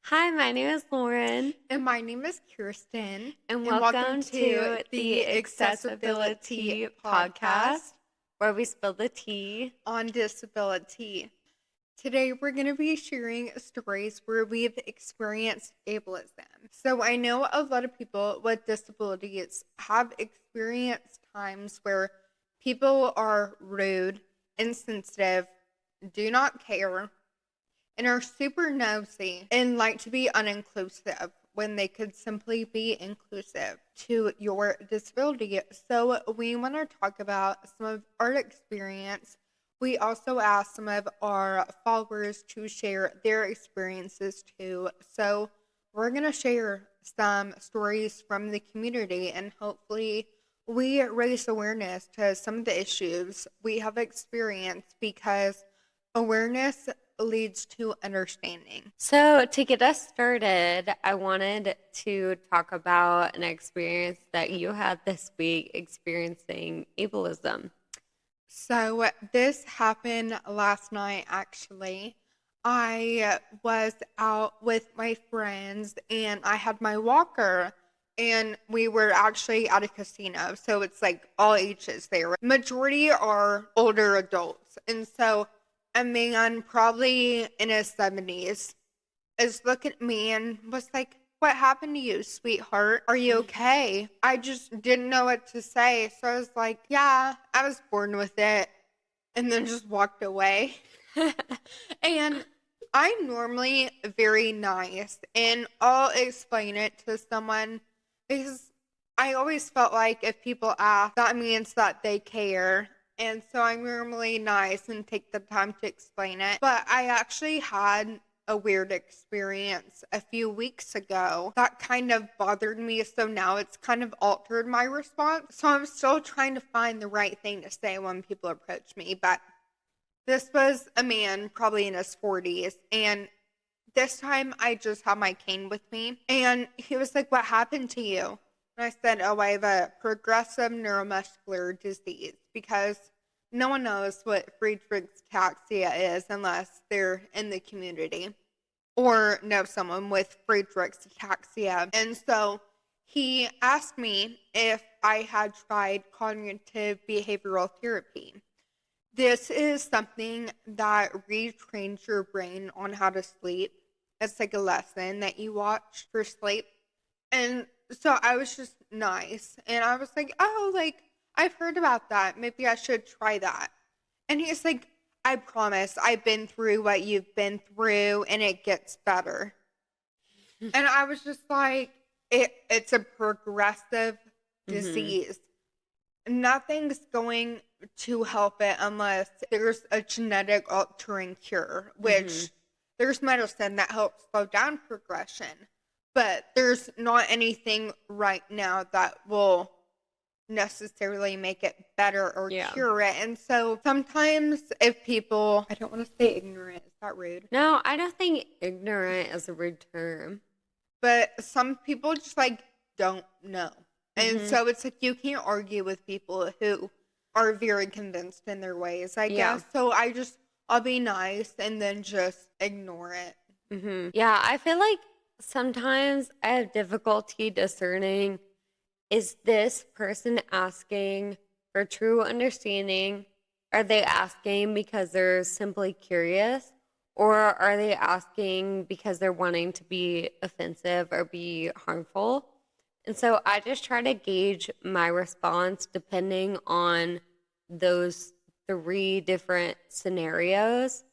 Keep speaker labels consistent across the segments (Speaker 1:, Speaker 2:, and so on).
Speaker 1: Hi, my name is Lauren,
Speaker 2: And my name is Kiersten.
Speaker 1: and welcome to the
Speaker 2: Accessibility
Speaker 1: AccessibiliTEA Podcast, where we spill the tea.
Speaker 2: on disability. Today we're going to be sharing stories where we've experienced ableism. So I know a lot of people with disabilities have experienced times where people are rude, insensitive, do not care, and are super nosy and like to be uninclusive when they could simply be inclusive to your disability. So we want to talk about some of our experience. We also asked some of our followers to share their experiences too. So we're going to share some stories from the community, and hopefully we raise awareness to some of the issues we have experienced, because awareness leads to understanding.
Speaker 1: So, to get us started, I wanted to talk about an experience that you had this week experiencing ableism.
Speaker 2: So this happened last night, actually. I was out with my friends and I had my walker, and we were actually at a casino. So it's like all ages there. Majority are older adults. And so a man probably in his 70s is looking at me and was like, "What happened to you, sweetheart? Are you okay?" I just didn't know what to say. So I was like, "Yeah, I was born with it." And then just walked away. And I'm normally very nice, and I'll explain it to someone, because I always felt like if people ask, that means that they care. And so I'm normally nice and take the time to explain it. But I actually had a weird experience a few weeks ago that kind of bothered me. So now it's kind of altered my response. So I'm still trying to find the right thing to say when people approach me. But this was a man probably in his 40s. And this time I just had my cane with me. And he was like, "What happened to you?" And I said, "Oh, I have a progressive neuromuscular disease," because no one knows what Friedreich's ataxia is unless they're in the community or know someone with Friedreich's ataxia. And so he asked me if I had tried cognitive behavioral therapy. This is something that retrains your brain on how to sleep. It's like a lesson that you watch for sleep. And so I was just nice. And I was like, "Oh, like, I've heard about that. Maybe I should try that." And he's like, "I promise, I've been through what you've been through and it gets better." And I was just like, it's a progressive disease. Nothing's going to help it unless there's a genetic altering cure, which there's medicine that helps slow down progression. But there's not anything right now that will necessarily make it better or cure it. And so sometimes if people, I don't want to say ignorant, is that rude?
Speaker 1: No, I don't think ignorant is a rude term.
Speaker 2: But some people just like don't know. And so it's like you can't argue with people who are very convinced in their ways, I guess. So I'll be nice and then just ignore it.
Speaker 1: Yeah, I feel like sometimes I have difficulty discerning, is this person asking for true understanding? Are they asking because they're simply curious? Or are they asking because they're wanting to be offensive or be harmful? And so I just try to gauge my response depending on those three different scenarios.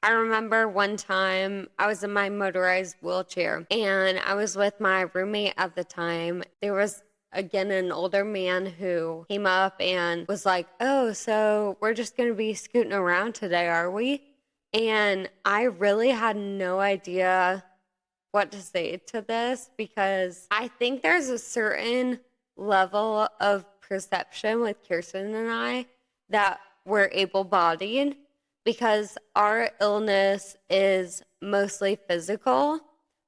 Speaker 1: I remember one time I was in my motorized wheelchair and I was with my roommate at the time. There was, again, an older man who came up and was like, "Oh, so we're just going to be scooting around today, are we?" And I really had no idea what to say to this, because I think there's a certain level of perception with Kiersten and I that we're able-bodied, because our illness is mostly physical,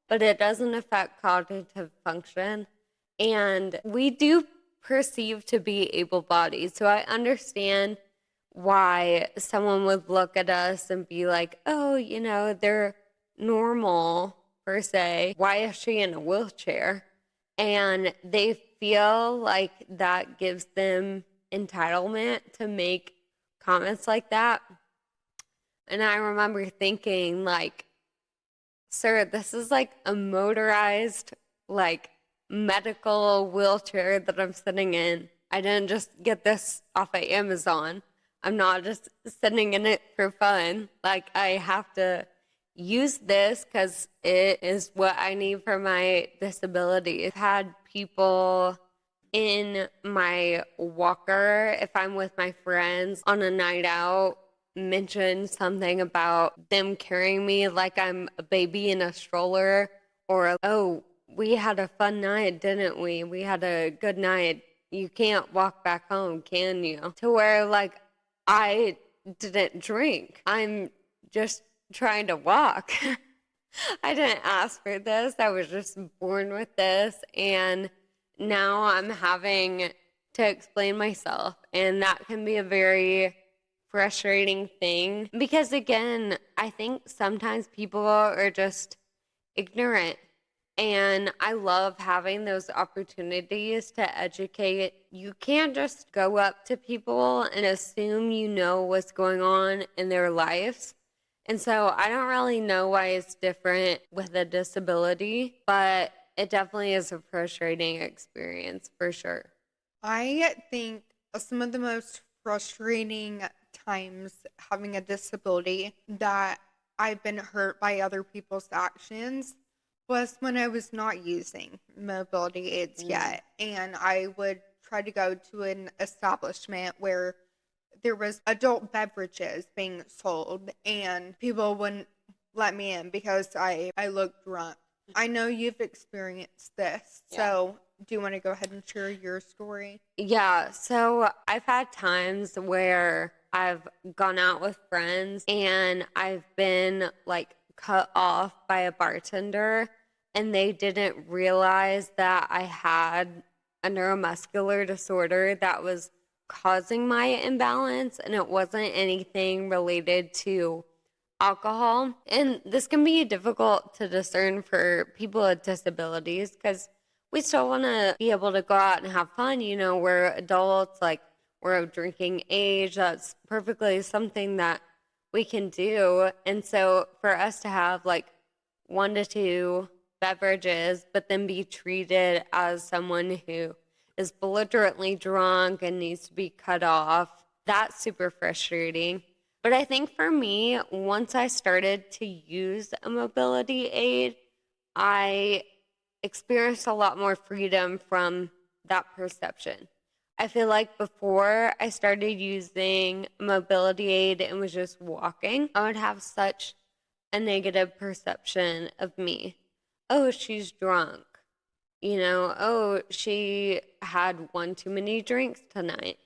Speaker 1: but it doesn't affect cognitive function. And we do perceive to be able-bodied. So I understand why someone would look at us and be like, "Oh, they're normal." per se. Why is she in a wheelchair? And they feel like that gives them entitlement to make comments like that. And I remember thinking, like, sir, this is like a motorized, like, medical wheelchair that I'm sitting in. I didn't just get this off of Amazon. I'm not just sitting in it for fun. Like, I have to use this because it is what I need for my disability. I've had people in my walker, if I'm with my friends on a night out, mention something about them carrying me like I'm a baby in a stroller, or, oh, we had a fun night, didn't we? We had a good night. You can't walk back home, can you? To where, like, I didn't drink. I'm just trying to walk. I didn't ask for this. I was just born with this. And now I'm having to explain myself. And that can be a very frustrating thing because, again, I think sometimes people are just ignorant. And I love having those opportunities to educate. You can't just go up to people and assume you know what's going on in their lives. And so I don't really know why it's different with a disability, but it definitely is a frustrating experience for sure.
Speaker 2: I think some of the most frustrating times having a disability that I've been hurt by other people's actions was when I was not using mobility aids yet. And I would try to go to an establishment where there was adult beverages being sold and people wouldn't let me in because I looked drunk. I know you've experienced this.
Speaker 1: Yeah.
Speaker 2: So do you want to go ahead and share your story?
Speaker 1: Yeah, so I've had times where I've gone out with friends and I've been like cut off by a bartender and they didn't realize that I had a neuromuscular disorder that was causing my imbalance, and it wasn't anything related to alcohol. And this can be difficult to discern for people with disabilities because we still want to be able to go out and have fun. You know, we're adults, like, we're of drinking age. That's perfectly something that we can do. And so for us to have like 1 to 2 beverages, but then be treated as someone who is belligerently drunk and needs to be cut off, that's super frustrating. But I think for me, once I started to use a mobility aid, I experienced a lot more freedom from that perception. I feel like before I started using a mobility aid and was just walking, I would have such a negative perception of me. Oh, she's drunk. You know, oh, she had one too many drinks tonight.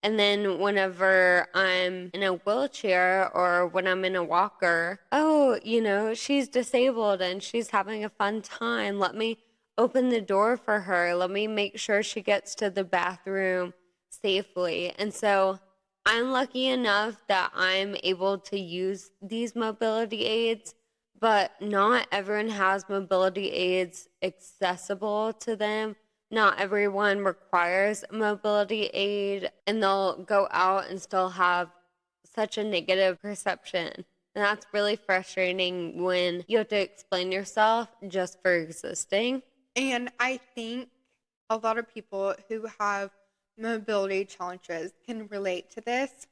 Speaker 1: And then whenever I'm in a wheelchair or when I'm in a walker, oh, you know, she's disabled and she's having a fun time. Let me open the door for her. Let me make sure she gets to the bathroom safely. And so I'm lucky enough that I'm able to use these mobility aids, but not everyone has mobility aids accessible to them. Not everyone requires a mobility aid, and they'll go out and still have such a negative perception. And that's really frustrating when you have to explain yourself just for existing.
Speaker 2: And I think a lot of people who have mobility challenges can relate to this.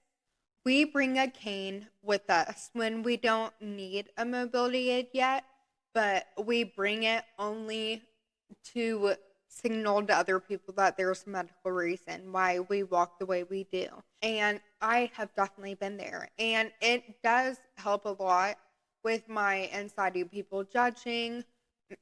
Speaker 2: We bring a cane with us when we don't need a mobility aid yet, but we bring it only to signal to other people that there's a medical reason why we walk the way we do. And I have definitely been there. And it does help a lot with my anxiety of people judging,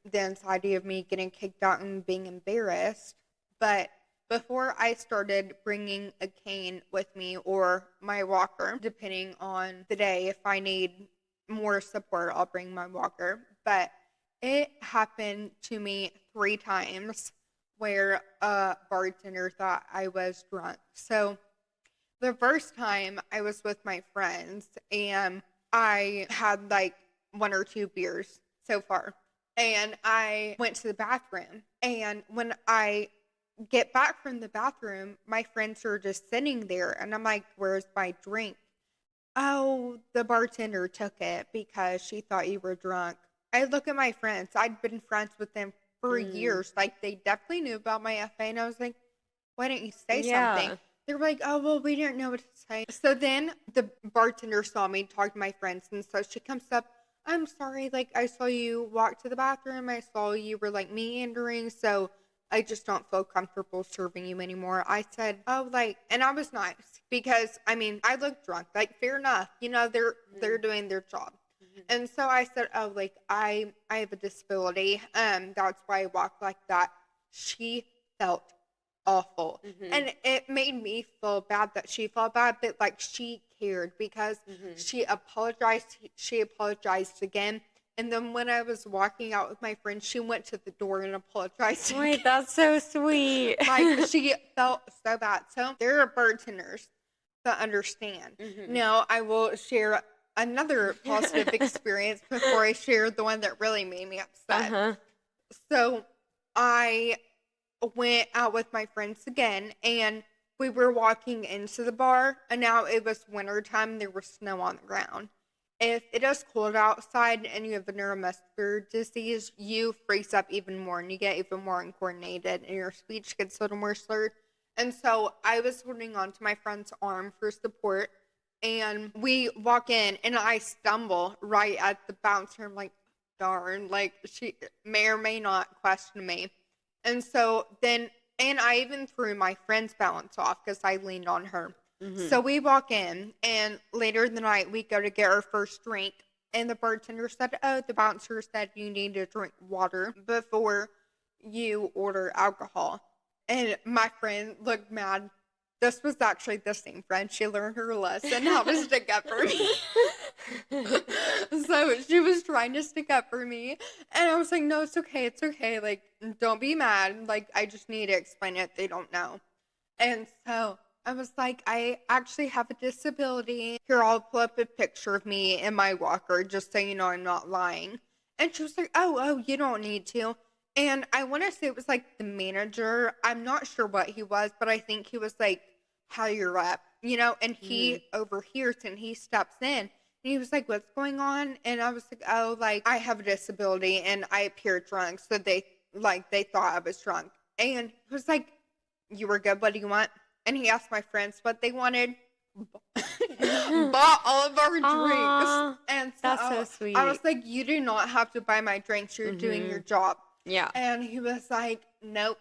Speaker 2: the anxiety of me getting kicked out and being embarrassed. But before I started bringing a cane with me or my walker, depending on the day, if I need more support, I'll bring my walker. But it happened to me 3 times where a bartender thought I was drunk. So the first time I was with my friends and I had like 1 or 2 beers so far. and I went to the bathroom. And when I get back from the bathroom, my friends are just sitting there, and I'm like, "Where's my drink?" "Oh, the bartender took it because she thought you were drunk." I look at my friends. I'd been friends with them for
Speaker 1: Mm.
Speaker 2: years. Like, they definitely knew about my FA, and I was like, "Why didn't you say something?"
Speaker 1: Yeah.
Speaker 2: They were like, "Oh, well, we didn't know what to say." So then the bartender saw me talk to my friends, and so she comes up, "I'm sorry, like, I saw you walk to the bathroom. I saw you were, like, meandering, so I just don't feel comfortable serving you anymore." I said, "Oh, like," and I was nice because, I mean, I look drunk. Like, fair enough. You know, they're
Speaker 1: Mm.
Speaker 2: doing their job.
Speaker 1: Mhm.
Speaker 2: And so I said, "Oh, like, I have a disability. That's why I walk like that." She felt awful.
Speaker 1: Mhm.
Speaker 2: And it made me feel bad that she felt bad, but, like, she cared because
Speaker 1: Mhm.
Speaker 2: she apologized again, and then when I was walking out with my friend, she went to the door and apologized again.
Speaker 1: Wait, that's so sweet.
Speaker 2: Like, she felt so bad. So, there are bartenders that understand.
Speaker 1: Mhm.
Speaker 2: Now, I will share another positive experience before I share the one that really made me upset.
Speaker 1: Uh-huh.
Speaker 2: So, I went out with my friends again, and we were walking into the bar, and now it was winter time. There was snow on the ground. If it is cold outside and you have a neuromuscular disease, you freeze up even more and you get even more uncoordinated, and your speech gets a little more slurred. And so I was holding on to my friend's arm for support, and we walk in, and I stumble right at the bouncer. I'm like, darn, like, she may or may not question me. And so then, and I even threw my friend's balance off because I leaned on her.
Speaker 1: Mhm.
Speaker 2: So we walk in, and later in the night, we go to get our first drink. And the bartender said, "Oh, the bouncer said you need to drink water before you order alcohol." And my friend looked mad. This was actually the same friend. She learned her lesson how to stick up for me. So she was trying to stick up for me. And I was like, "No, it's okay. It's okay. Like, don't be mad. Like, I just need to explain it. They don't know." And so I was like, "I actually have a disability. Here, I'll pull up a picture of me in my walker just so you know I'm not lying." And she was like, "Oh, you don't need to." And I want to say it was like the manager. I'm not sure what he was, but I think he was like higher up, you know, and
Speaker 1: Mhm.
Speaker 2: he overhears and he steps in. And he was like, "What's going on?" And I was like, "Oh, like, I have a disability and I appear drunk." So they thought I was drunk. And he was like, "You were good. What do you want?" And he asked my friends what they wanted. Bought all of our drinks.
Speaker 1: Aw,
Speaker 2: And
Speaker 1: that's so
Speaker 2: so I was
Speaker 1: sweet.
Speaker 2: like, "You do not have to buy my drinks. You're doing your
Speaker 1: Mhm.
Speaker 2: job."
Speaker 1: Yeah,
Speaker 2: And he was like, "Nope,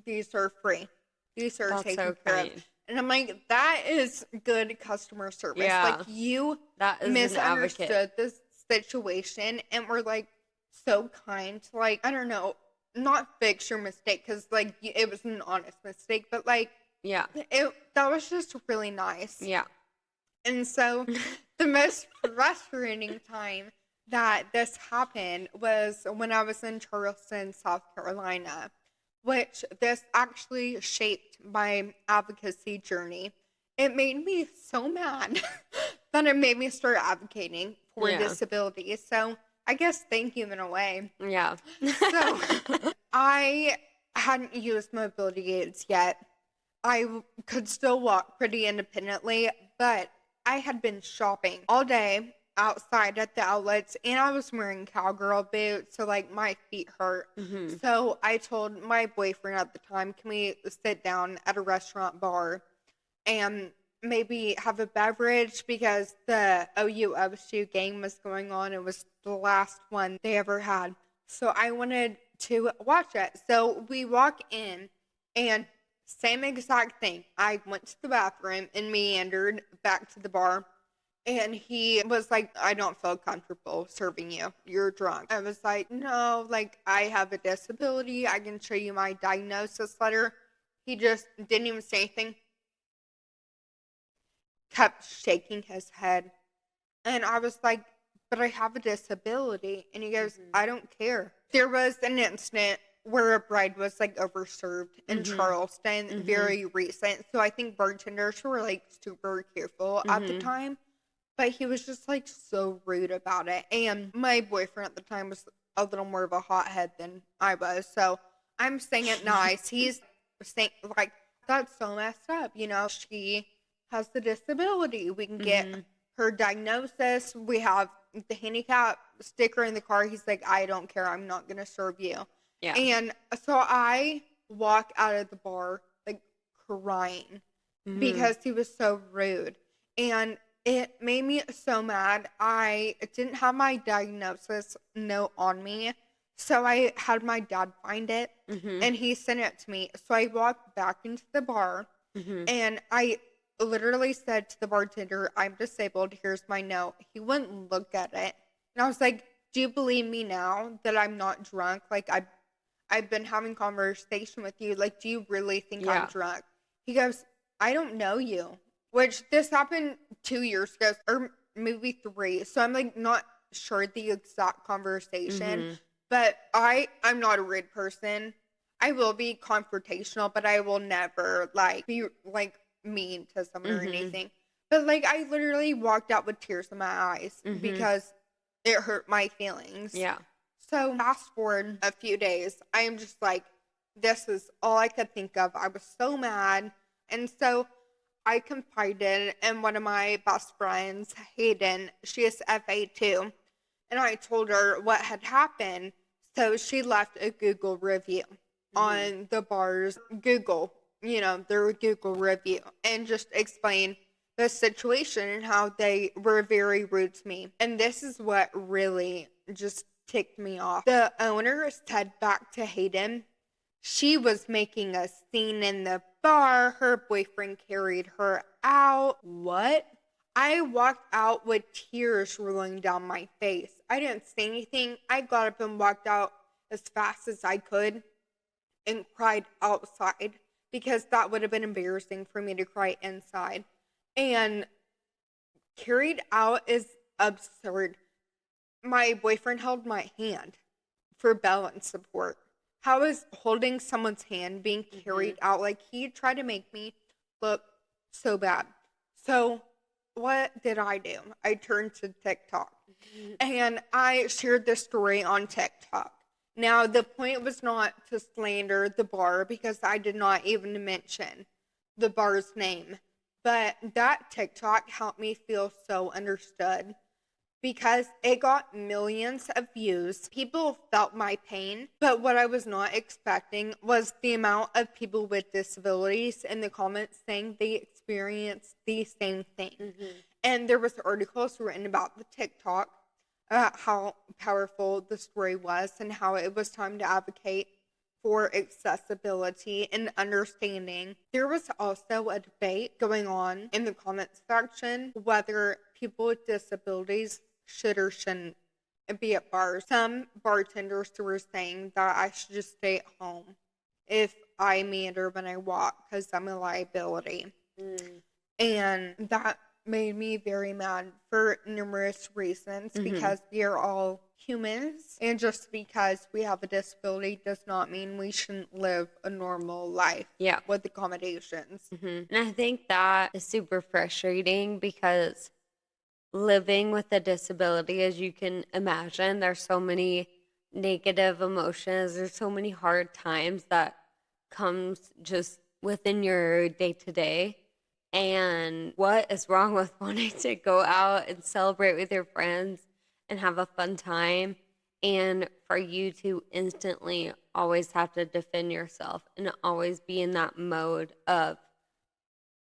Speaker 2: these are free. These are
Speaker 1: that's so
Speaker 2: taken care of."
Speaker 1: kind.
Speaker 2: And I'm like, "That is good customer service." Like,
Speaker 1: Yeah,
Speaker 2: you
Speaker 1: that is an advocate.
Speaker 2: misunderstood this situation and were like so kind to, like, I don't know, not fix your mistake because, like, it was an honest mistake, but, like,
Speaker 1: Yeah,
Speaker 2: that was just really nice.
Speaker 1: yeah.
Speaker 2: And so the most frustrating time that this happened was when I was in Charleston, South Carolina, which this actually shaped my advocacy journey. It made me so mad that it made me start advocating for
Speaker 1: Yeah,
Speaker 2: disabilities. So I guess thank you in a way.
Speaker 1: yeah.
Speaker 2: So I hadn't used mobility aids yet. Could still walk pretty independently, but I had been shopping all day outside at the outlets, and I was wearing cowgirl boots, so, like, my feet hurt.
Speaker 1: Mhm.
Speaker 2: So I told my boyfriend at the time, "Can we sit down at a restaurant bar and maybe have a beverage?" Because the OU game was going on. It was the last one they ever had. So I wanted to watch it. So we walk in, and same exact thing. I went to the bathroom and meandered back to the bar. And he was like, "I don't feel comfortable serving you. You're drunk." I was like, "No, like, I have a disability. I can show you my diagnosis letter." He just didn't even say anything, kept shaking his head. And I was like, "But I have a disability." And he goes,
Speaker 1: Mhm.
Speaker 2: "I don't care." There was an incident where a bride was, like, overserved in
Speaker 1: Mhm.
Speaker 2: Charleston,
Speaker 1: Mhm.
Speaker 2: very recent. So I think bartenders were, like, super careful at the
Speaker 1: Mhm.
Speaker 2: time. But he was just, like, so rude about it. And my boyfriend at the time was a little more of a hothead than I was. So I'm saying it nice. He's saying, like, that's so messed up. You know, she has the disability. We can get
Speaker 1: Mm-hmm.
Speaker 2: her diagnosis. We have the handicap sticker in the car. He's like, I don't care. I'm not going to serve you.
Speaker 1: Yeah.
Speaker 2: And so I walk out of the bar, like, crying
Speaker 1: Mm-hmm.
Speaker 2: because he was so rude. And it made me so mad. I didn't have my diagnosis note on me. So I had my dad find it
Speaker 1: Mm-hmm.
Speaker 2: and he sent it to me. So I walked back into the bar
Speaker 1: Mm-hmm.
Speaker 2: and I literally said to the bartender, I'm disabled. Here's my note. He wouldn't look at it. And I was like, do you believe me now that I'm not drunk? Like, I've been having conversation with you. Like, do you really think I'm
Speaker 1: Yeah.
Speaker 2: drunk? He goes, I don't know you. Which this happened 2 years ago, or maybe 3. So I'm like not sure the exact conversation.
Speaker 1: Mm-hmm.
Speaker 2: But I'm not a rude person. I will be confrontational, but I will never like be like mean to someone or
Speaker 1: Mm-hmm.
Speaker 2: anything. But like I literally walked out with tears in my eyes
Speaker 1: Mm-hmm.
Speaker 2: because it hurt my feelings.
Speaker 1: Yeah.
Speaker 2: So fast forward a few days, I am just like, this is all I could think of. I was so mad. And so I confided in one of my best friends, Hayden. She is FA too. And I told her what had happened. So she left a Google review on the bar's Google, their Google review, and just explained the situation and how they were very rude to me. And this is what really just ticked me off. The owner said back to Hayden, she was making a scene in the bar. Her boyfriend carried her out. What? I walked out with tears rolling down my face. I didn't say anything. I got up and walked out as fast as I could and cried outside because that would have been embarrassing for me to cry inside. And carried out is absurd. My boyfriend held my hand for balance support. How is holding someone's hand being carried out? Like, he tried to make me look so bad. So what did I do? I turned to TikTok and I shared this story on TikTok. Now, the point was not to slander the bar because I did not even mention the bar's name. But that TikTok helped me feel so understood because it got millions of views. People felt my pain, but what I was not expecting was the amount of people with disabilities in the comments saying they experienced the same thing. Mm-hmm. And there was articles written about the TikTok, how powerful the story was and how it was time to advocate for accessibility and understanding. There was also a debate going on in the comments section whether people with disabilities should or shouldn't be at bars. Some bartenders were saying that I should just stay at home if I meander when I walk because I'm a liability. And that made me very mad for numerous reasons because we are all humans, and just because we have a disability does not mean we shouldn't live a normal life with accommodations.
Speaker 1: And I think that is super frustrating because living with a disability, as you can imagine, there's so many negative emotions, there's so many hard times that comes just within your day-to-day. And what is wrong with wanting to go out and celebrate with your friends and have a fun time, and for you to instantly always have to defend yourself and always be in that mode of,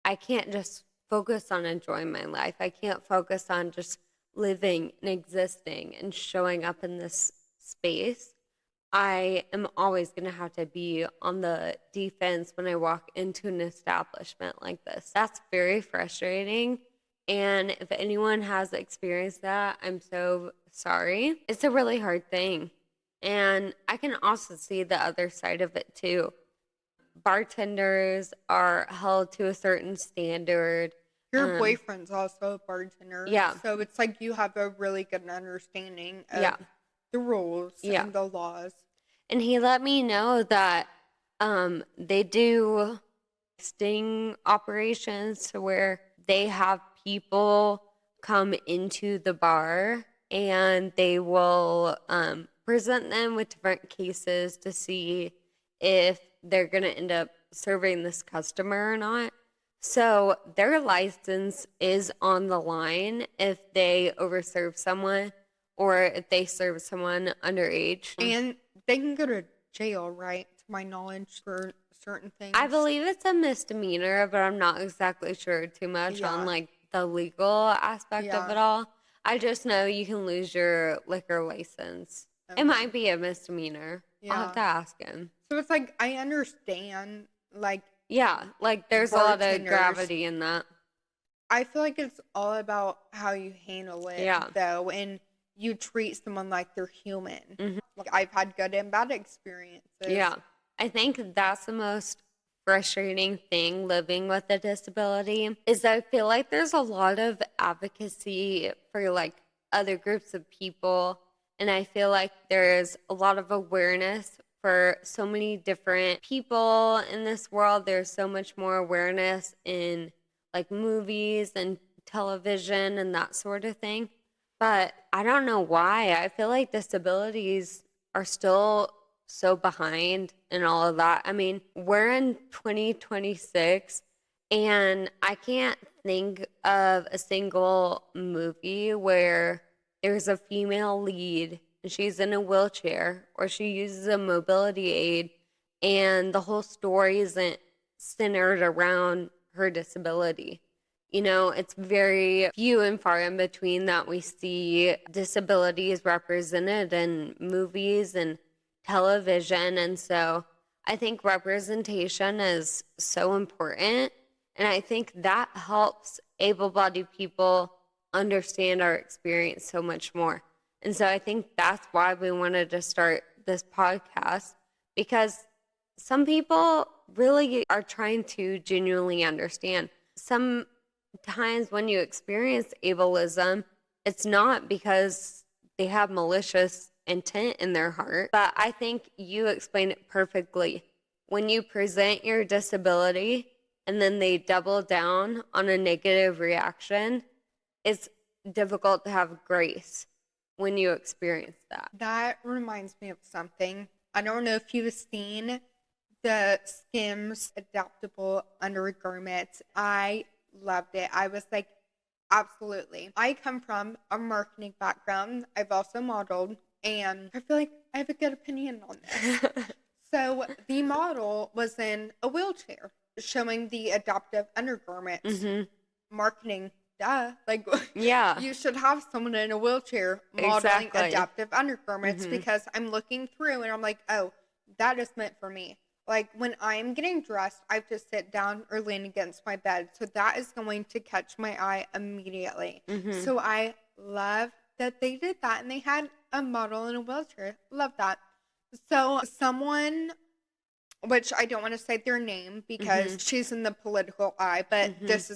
Speaker 1: I can't just focus on enjoying my life. I can't focus on just living and existing and showing up in this space. I am always going to have to be on the defense when I walk into an establishment like this. That's very frustrating. And if anyone has experienced that, I'm so sorry. It's a really hard thing. And I can also see the other side of it too. Bartenders are held to a certain standard.
Speaker 2: Your boyfriend's also a bartender.
Speaker 1: Yeah.
Speaker 2: So it's like you have a really good understanding of the rules and the laws.
Speaker 1: And he let me know that they do sting operations to where they have people come into the bar and they will present them with different cases to see if they're going to end up serving this customer or not. So their license is on the line if they overserve someone or if they serve someone underage.
Speaker 2: And they can go to jail, right? To my knowledge, for certain things.
Speaker 1: I believe it's a misdemeanor, but I'm not exactly sure too much on like the legal aspect of it all. I just know you can lose your liquor license. Okay. It might be a misdemeanor. I'll have to ask him.
Speaker 2: So it's like, I understand, like,
Speaker 1: yeah, like there's a lot of gravity in that.
Speaker 2: I feel like it's all about how you handle it, though, and you treat someone like they're human. Mm-hmm. Like, I've had good and bad experiences.
Speaker 1: Yeah, I think that's the most frustrating thing living with a disability is I feel like there's a lot of advocacy for like other groups of people, and I feel like there's a lot of awareness for so many different people in this world. There's so much more awareness in like movies and television and that sort of thing. But I don't know why. I feel like disabilities are still so behind in all of that. I mean, we're in 2026 and I can't think of a single movie where there's a female lead and she's in a wheelchair or she uses a mobility aid and the whole story isn't centered around her disability. You know, it's very few and far in between that we see disabilities represented in movies and television. And so I think representation is so important. And I think that helps able-bodied people understand our experience so much more. And so I think that's why we wanted to start this podcast, because some people really are trying to genuinely understand. Sometimes when you experience ableism, it's not because they have malicious intent in their heart, but I think you explained it perfectly. When you present your disability and then they double down on a negative reaction, it's difficult to have grace when you experience that.
Speaker 2: That reminds me of something. I don't know if you've seen the Skims adaptable undergarments. I loved it. I was like, absolutely. I come from a marketing background. I've also modeled, and I feel like I have a good opinion on this. So the model was in a wheelchair showing the adaptive undergarments. Mm-hmm. Marketing, duh. Like, yeah, you should have someone in a wheelchair modeling adaptive undergarments, because I'm looking through and I'm like, oh, that is meant for me. Like, when I'm getting dressed, I have to sit down or lean against my bed. So that is going to catch my eye immediately. Mm-hmm. So I love that they did that. And they had a model in a wheelchair. Love that. So someone, which I don't want to say their name because she's in the political eye, but this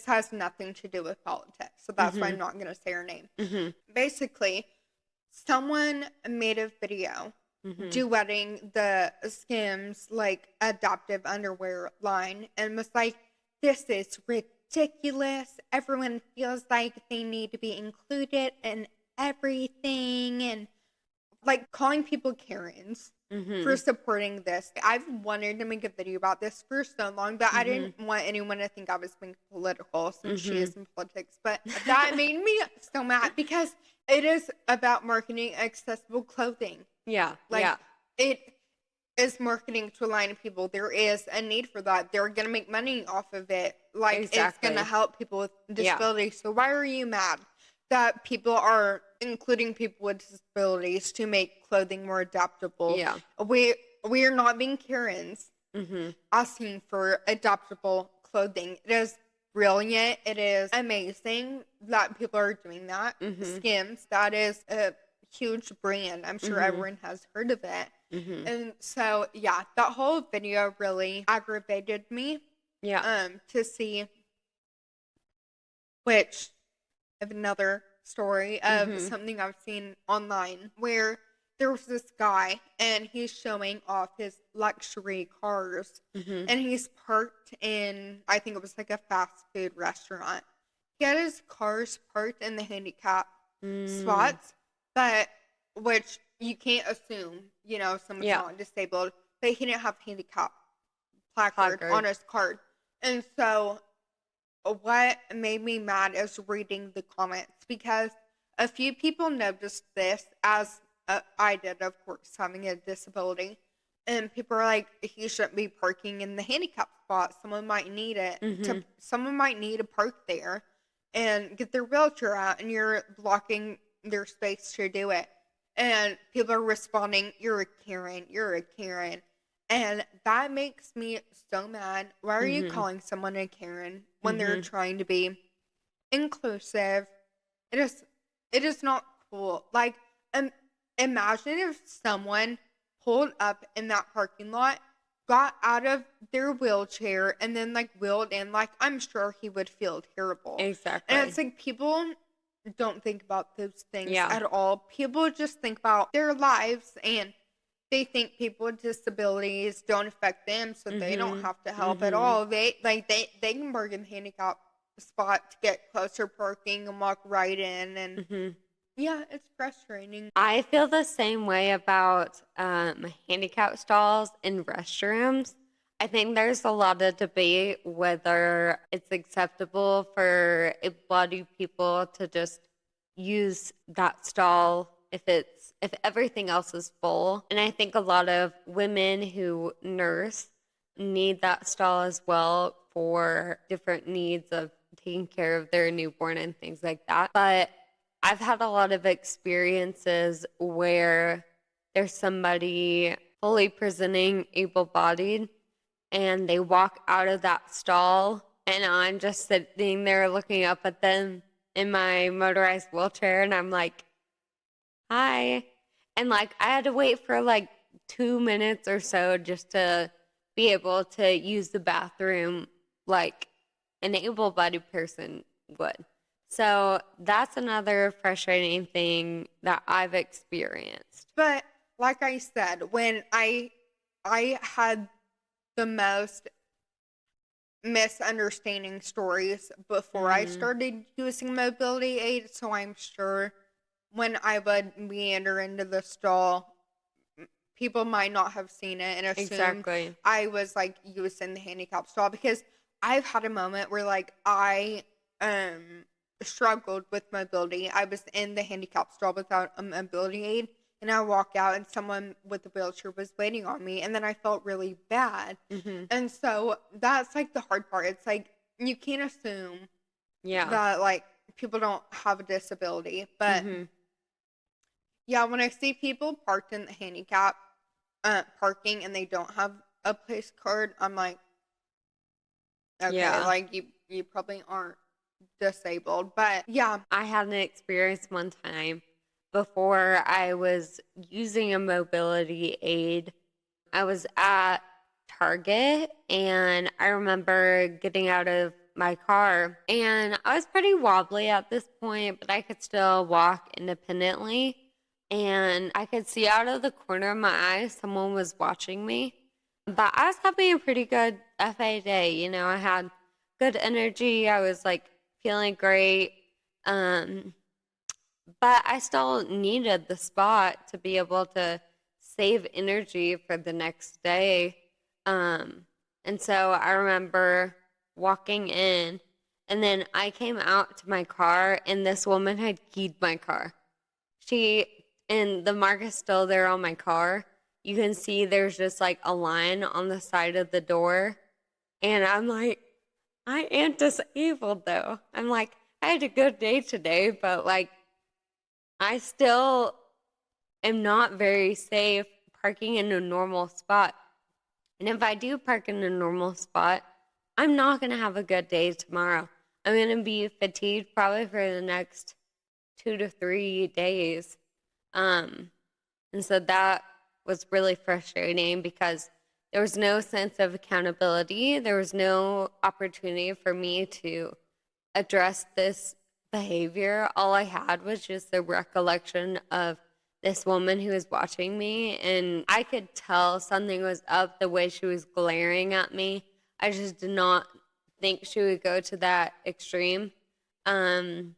Speaker 2: has nothing to do with politics. So that's why I'm not going to say her name. Basically, someone made a video duetting the Skims like adaptive underwear line and was like, this is ridiculous. Everyone feels like they need to be included in everything, and like calling people Karens for supporting this. I've wanted to make a video about this for so long, but I didn't want anyone to think I was being political since she is in politics. But that made me so mad because it is about marketing accessible clothing.
Speaker 1: Yeah.
Speaker 2: Like, it is marketing to a line of people. There is a need for that. They're going to make money off of it. Like, it's going to help people with disabilities. Yeah. So why are you mad that people are including people with disabilities to make clothing more adaptable? Yeah. We are not being Karens asking for adaptable clothing. It is brilliant. It is amazing that people are doing that. Skims, that is a huge brand. I'm sure everyone has heard of it. And so, yeah, that whole video really aggravated me. Yeah. To see, which of another story of something I've seen online where there was this guy and he's showing off his luxury cars and he's parked in, I think it was like a fast food restaurant. He had his cars parked in the handicap spots, but which you can't assume, someone's
Speaker 1: Yeah.
Speaker 2: not disabled, but he didn't have handicap placard on
Speaker 1: Placard.
Speaker 2: his card. And so what made me mad is reading the comments, because a few people noticed this, as I did, of course, having a disability. And people are like, he shouldn't be parking in the handicap spot. Someone might need it
Speaker 1: Mm-hmm.
Speaker 2: someone might need to park there and get their wheelchair out, and you're blocking their space to do it. And people are responding, "You're a Karen, you're a Karen." And that makes me so mad. Why are you
Speaker 1: Mm-hmm.
Speaker 2: calling someone a Karen when they're
Speaker 1: Mm-hmm.
Speaker 2: trying to be inclusive? It is it is not cool. Like, um, imagine if someone pulled up in that parking lot, got out of their wheelchair, and then like wheeled in. Like, I'm sure he would feel terrible. And
Speaker 1: Exactly.
Speaker 2: it's like, people don't think about those things
Speaker 1: Yeah.
Speaker 2: at all. People just think about their lives, and they think people with disabilities don't affect them, so they don't
Speaker 1: Mm-hmm.
Speaker 2: have to help at
Speaker 1: Mm-hmm.
Speaker 2: all. They can park in the handicap spot to get closer parking and walk right in. And
Speaker 1: Mm-hmm.
Speaker 2: yeah, it's frustrating.
Speaker 1: I feel the same way about handicap stalls in restrooms. I think there's a lot of debate whether it's acceptable for able-bodied people to just use that stall if everything else is full. And I think a lot of women who nurse need that stall as well for different needs of taking care of their newborn and things like that. But I've had a lot of experiences where there's somebody fully presenting able bodied and they walk out of that stall, and I'm just sitting there looking up at them in my motorized wheelchair, and I'm like, hi. And like, I had to wait for like 2 minutes or so just to be able to use the bathroom like an able bodied person would. So that's another frustrating thing that I've experienced.
Speaker 2: But like I said, when I had the most misunderstanding stories before I
Speaker 1: Mm-hmm.
Speaker 2: started using mobility aid, so I'm sure when I would meander into the stall, people might not have seen it and assumed
Speaker 1: Exactly.
Speaker 2: I was like using the handicap stall, because I've had a moment where like I struggled with mobility. I was in the handicap stall without a mobility aid, and I walked out and someone with a wheelchair was waiting on me, and then I felt really bad.
Speaker 1: Mm-hmm.
Speaker 2: And so that's like the hard part. It's like, you can't assume
Speaker 1: Yeah.
Speaker 2: that like people don't have a disability. But
Speaker 1: Mm-hmm.
Speaker 2: yeah, when I see people parked in the handicap parking and they don't have a place card, I'm like, okay,
Speaker 1: Yeah.
Speaker 2: like you probably aren't disabled. But yeah.
Speaker 1: I had an experience one time before I was using a mobility aid. I was at Target and I remember getting out of my car and I was pretty wobbly at this point, but I could still walk independently. And I could see out of the corner of my eye someone was watching me. But I was having a pretty good FA day. I had good energy. I was like feeling great. Um, but I still needed the spot to be able to save energy for the next day. Um, and so I remember walking in, and then I came out to my car, and this woman had keyed my car. She, and the mark is still there on my car. You can see there's just like a line on the side of the door. And I'm like, I am disabled though. I'm like, I had a good day today, but like, I still am not very safe parking in a normal spot. And if I do park in a normal spot, I'm not going to have a good day tomorrow. I'm going to be fatigued probably for the next 2 to 3 days. Um, and so that was really frustrating because there was no sense of accountability. There was no opportunity for me to address this behavior. All I had was just the recollection of this woman who was watching me, and I could tell something was up the way she was glaring at me. I just did not think she would go to that extreme. And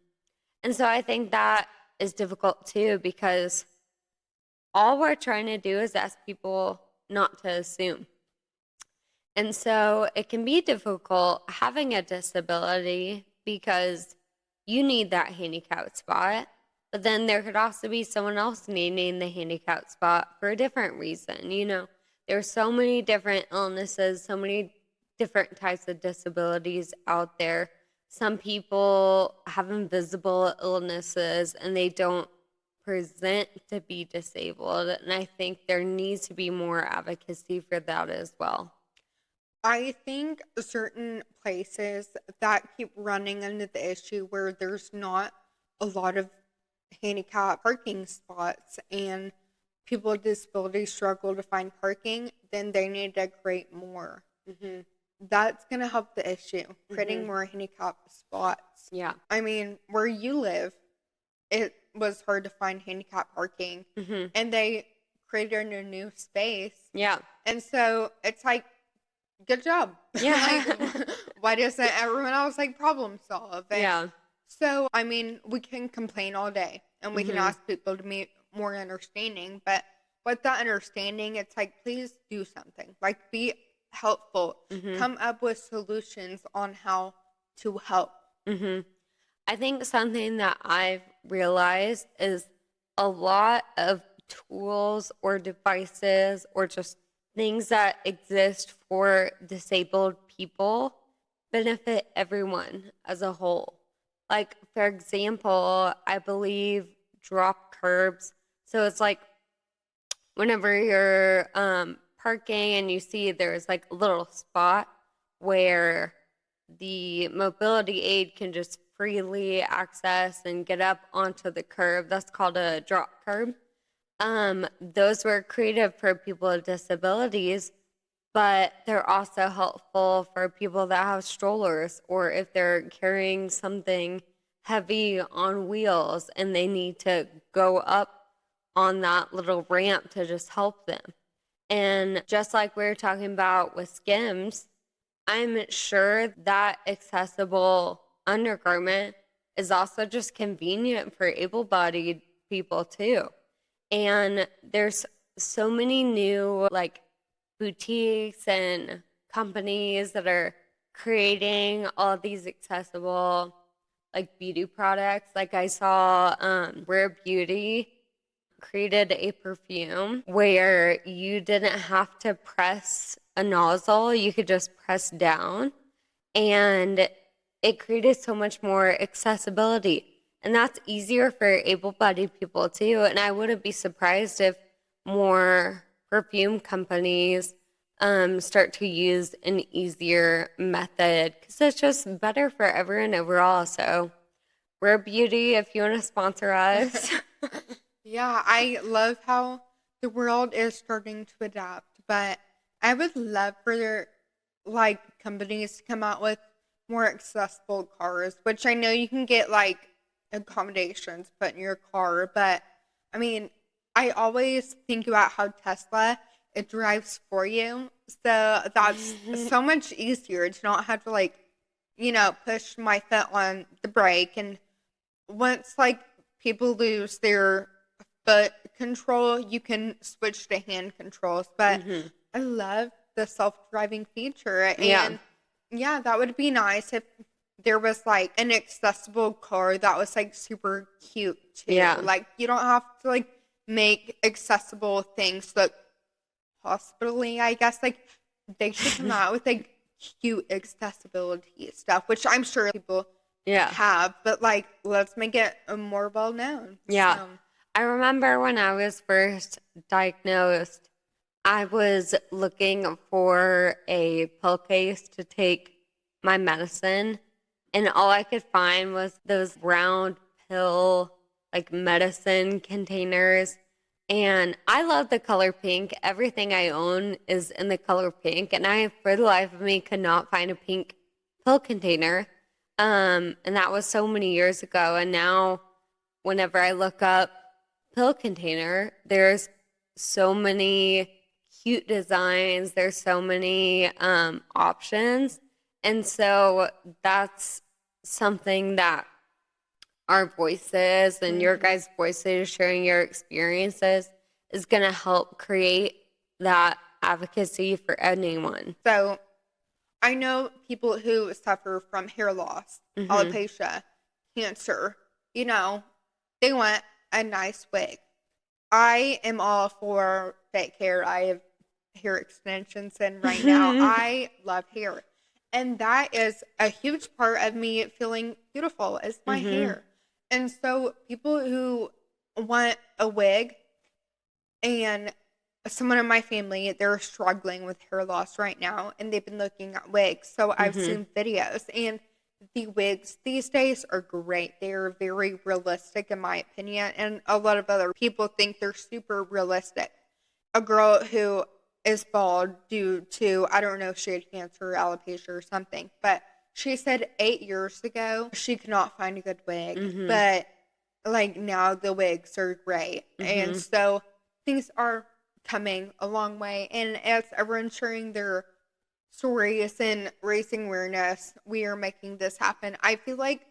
Speaker 1: so I think that is difficult too because all we're trying to do is ask people not to assume. And so it can be difficult having a disability because you need that handicapped spot, but then there could also be someone else needing the handicapped spot for a different reason. You know, there's so many different illnesses, so many different types of disabilities out there. Some people have invisible illnesses and they don't present to be disabled. And I think there needs to be more advocacy for that as well.
Speaker 2: I think certain places that keep running into the issue where there's not a lot of handicap parking spots and people with disabilities struggle to find parking, then they need to create more.
Speaker 1: Mm-hmm.
Speaker 2: That's going to help the issue, creating
Speaker 1: Mm-hmm.
Speaker 2: more handicap spots.
Speaker 1: Yeah.
Speaker 2: I mean, where you live, it was hard to find handicap parking,
Speaker 1: Mm-hmm.
Speaker 2: and they created a new space.
Speaker 1: Yeah.
Speaker 2: And so it's like, good job.
Speaker 1: Yeah.
Speaker 2: Like, why doesn't everyone else like problem solve? And
Speaker 1: Yeah.
Speaker 2: so, I mean, we can complain all day and we can
Speaker 1: Mm-hmm.
Speaker 2: ask people to be more understanding, but with that understanding, it's like, please do something. Like, be helpful.
Speaker 1: Mm-hmm.
Speaker 2: Come up with solutions on how to help.
Speaker 1: Mm-hmm. I think something that I've realized is a lot of tools or devices or just things that exist for disabled people benefit everyone as a whole. Like, for example, I believe drop curbs. So it's like whenever you're parking and you see there's like a little spot where the mobility aid can just freely access and get up onto the curb. That's called a drop curb. Those were created for people with disabilities, but they're also helpful for people that have strollers or if they're carrying something heavy on wheels and they need to go up on that little ramp to just help them. And just like we were talking about with Skims, I'm sure that accessible undergarment is also just convenient for able-bodied people too. And there's so many new like boutiques and companies that are creating all of these accessible like beauty products. Like I saw Rare Beauty created a perfume where you didn't have to press a nozzle, you could just press down, and it created so much more accessibility. And that's easier for able-bodied people too. And I wouldn't be surprised if more perfume companies start to use an easier method because it's just better for everyone overall. So, Rare Beauty, if you want to sponsor us.
Speaker 2: Yeah, I love how the world is starting to adapt, but I would love for their like companies to come out with more accessible cars, which I know you can get like accommodations put in your car, but I mean, I always think about how Tesla it drives for you. So that's so much easier to not have to like, push my foot on the brake. And once like people lose their foot control, you can switch to hand controls. But I love the self-driving feature.
Speaker 1: Yeah.
Speaker 2: And yeah, that would be nice if there was like an accessible car that was like super cute too.
Speaker 1: Yeah.
Speaker 2: Like you don't have to like make accessible things look hospitally, I guess. Like they should come out with like cute accessibility stuff, which I'm sure people have, but like let's make it more well known.
Speaker 1: Yeah.
Speaker 2: So.
Speaker 1: I remember when I was first diagnosed, I was looking for a pill case to take my medicine, and all I could find was those round pill, like medicine containers. And I love the color pink. Everything I own is in the color pink, and I, for the life of me, could not find a pink pill container. And that was so many years ago. And now, whenever I look up pill container, there's so many cute designs, there's so many options, and so that's something that our voices and your guys' voices sharing your experiences is going to help create that advocacy for anyone.
Speaker 2: So I know people who suffer from hair loss, alopecia, cancer, you know, they want a nice wig. I am all for fake hair. I have hair extensions in right now. I love hair. And that is a huge part of me feeling beautiful is my hair. And so people who want a wig, and someone in my family, they're struggling with hair loss right now, and they've been looking at wigs. So I've seen videos, and the wigs these days are great. They're very realistic, in my opinion, and a lot of other people think they're super realistic. A girl who is bald due to, I don't know if she had cancer or alopecia or something, but she said 8 years ago she could not find a good wig, but like now the wigs are great. And so things are coming a long way, and as everyone's sharing their stories and raising awareness, we are making this happen. I feel like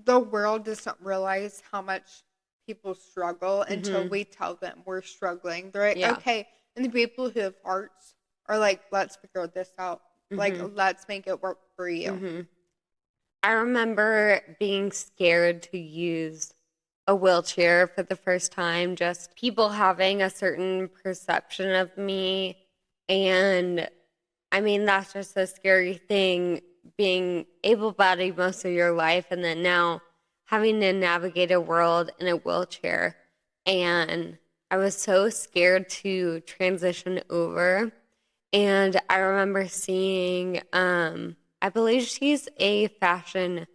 Speaker 2: the world doesn't realize how much people struggle until we tell them we're struggling. They're like, okay. And the people who have hearts are like, let's figure this out. Like, let's make it work for you.
Speaker 1: I remember being scared to use a wheelchair for the first time, just people having a certain perception of me. And I mean, that's just a scary thing, being able-bodied most of your life and then now having to navigate a world in a wheelchair. And I was so scared to transition over. And I remember seeing, I believe she's a fashion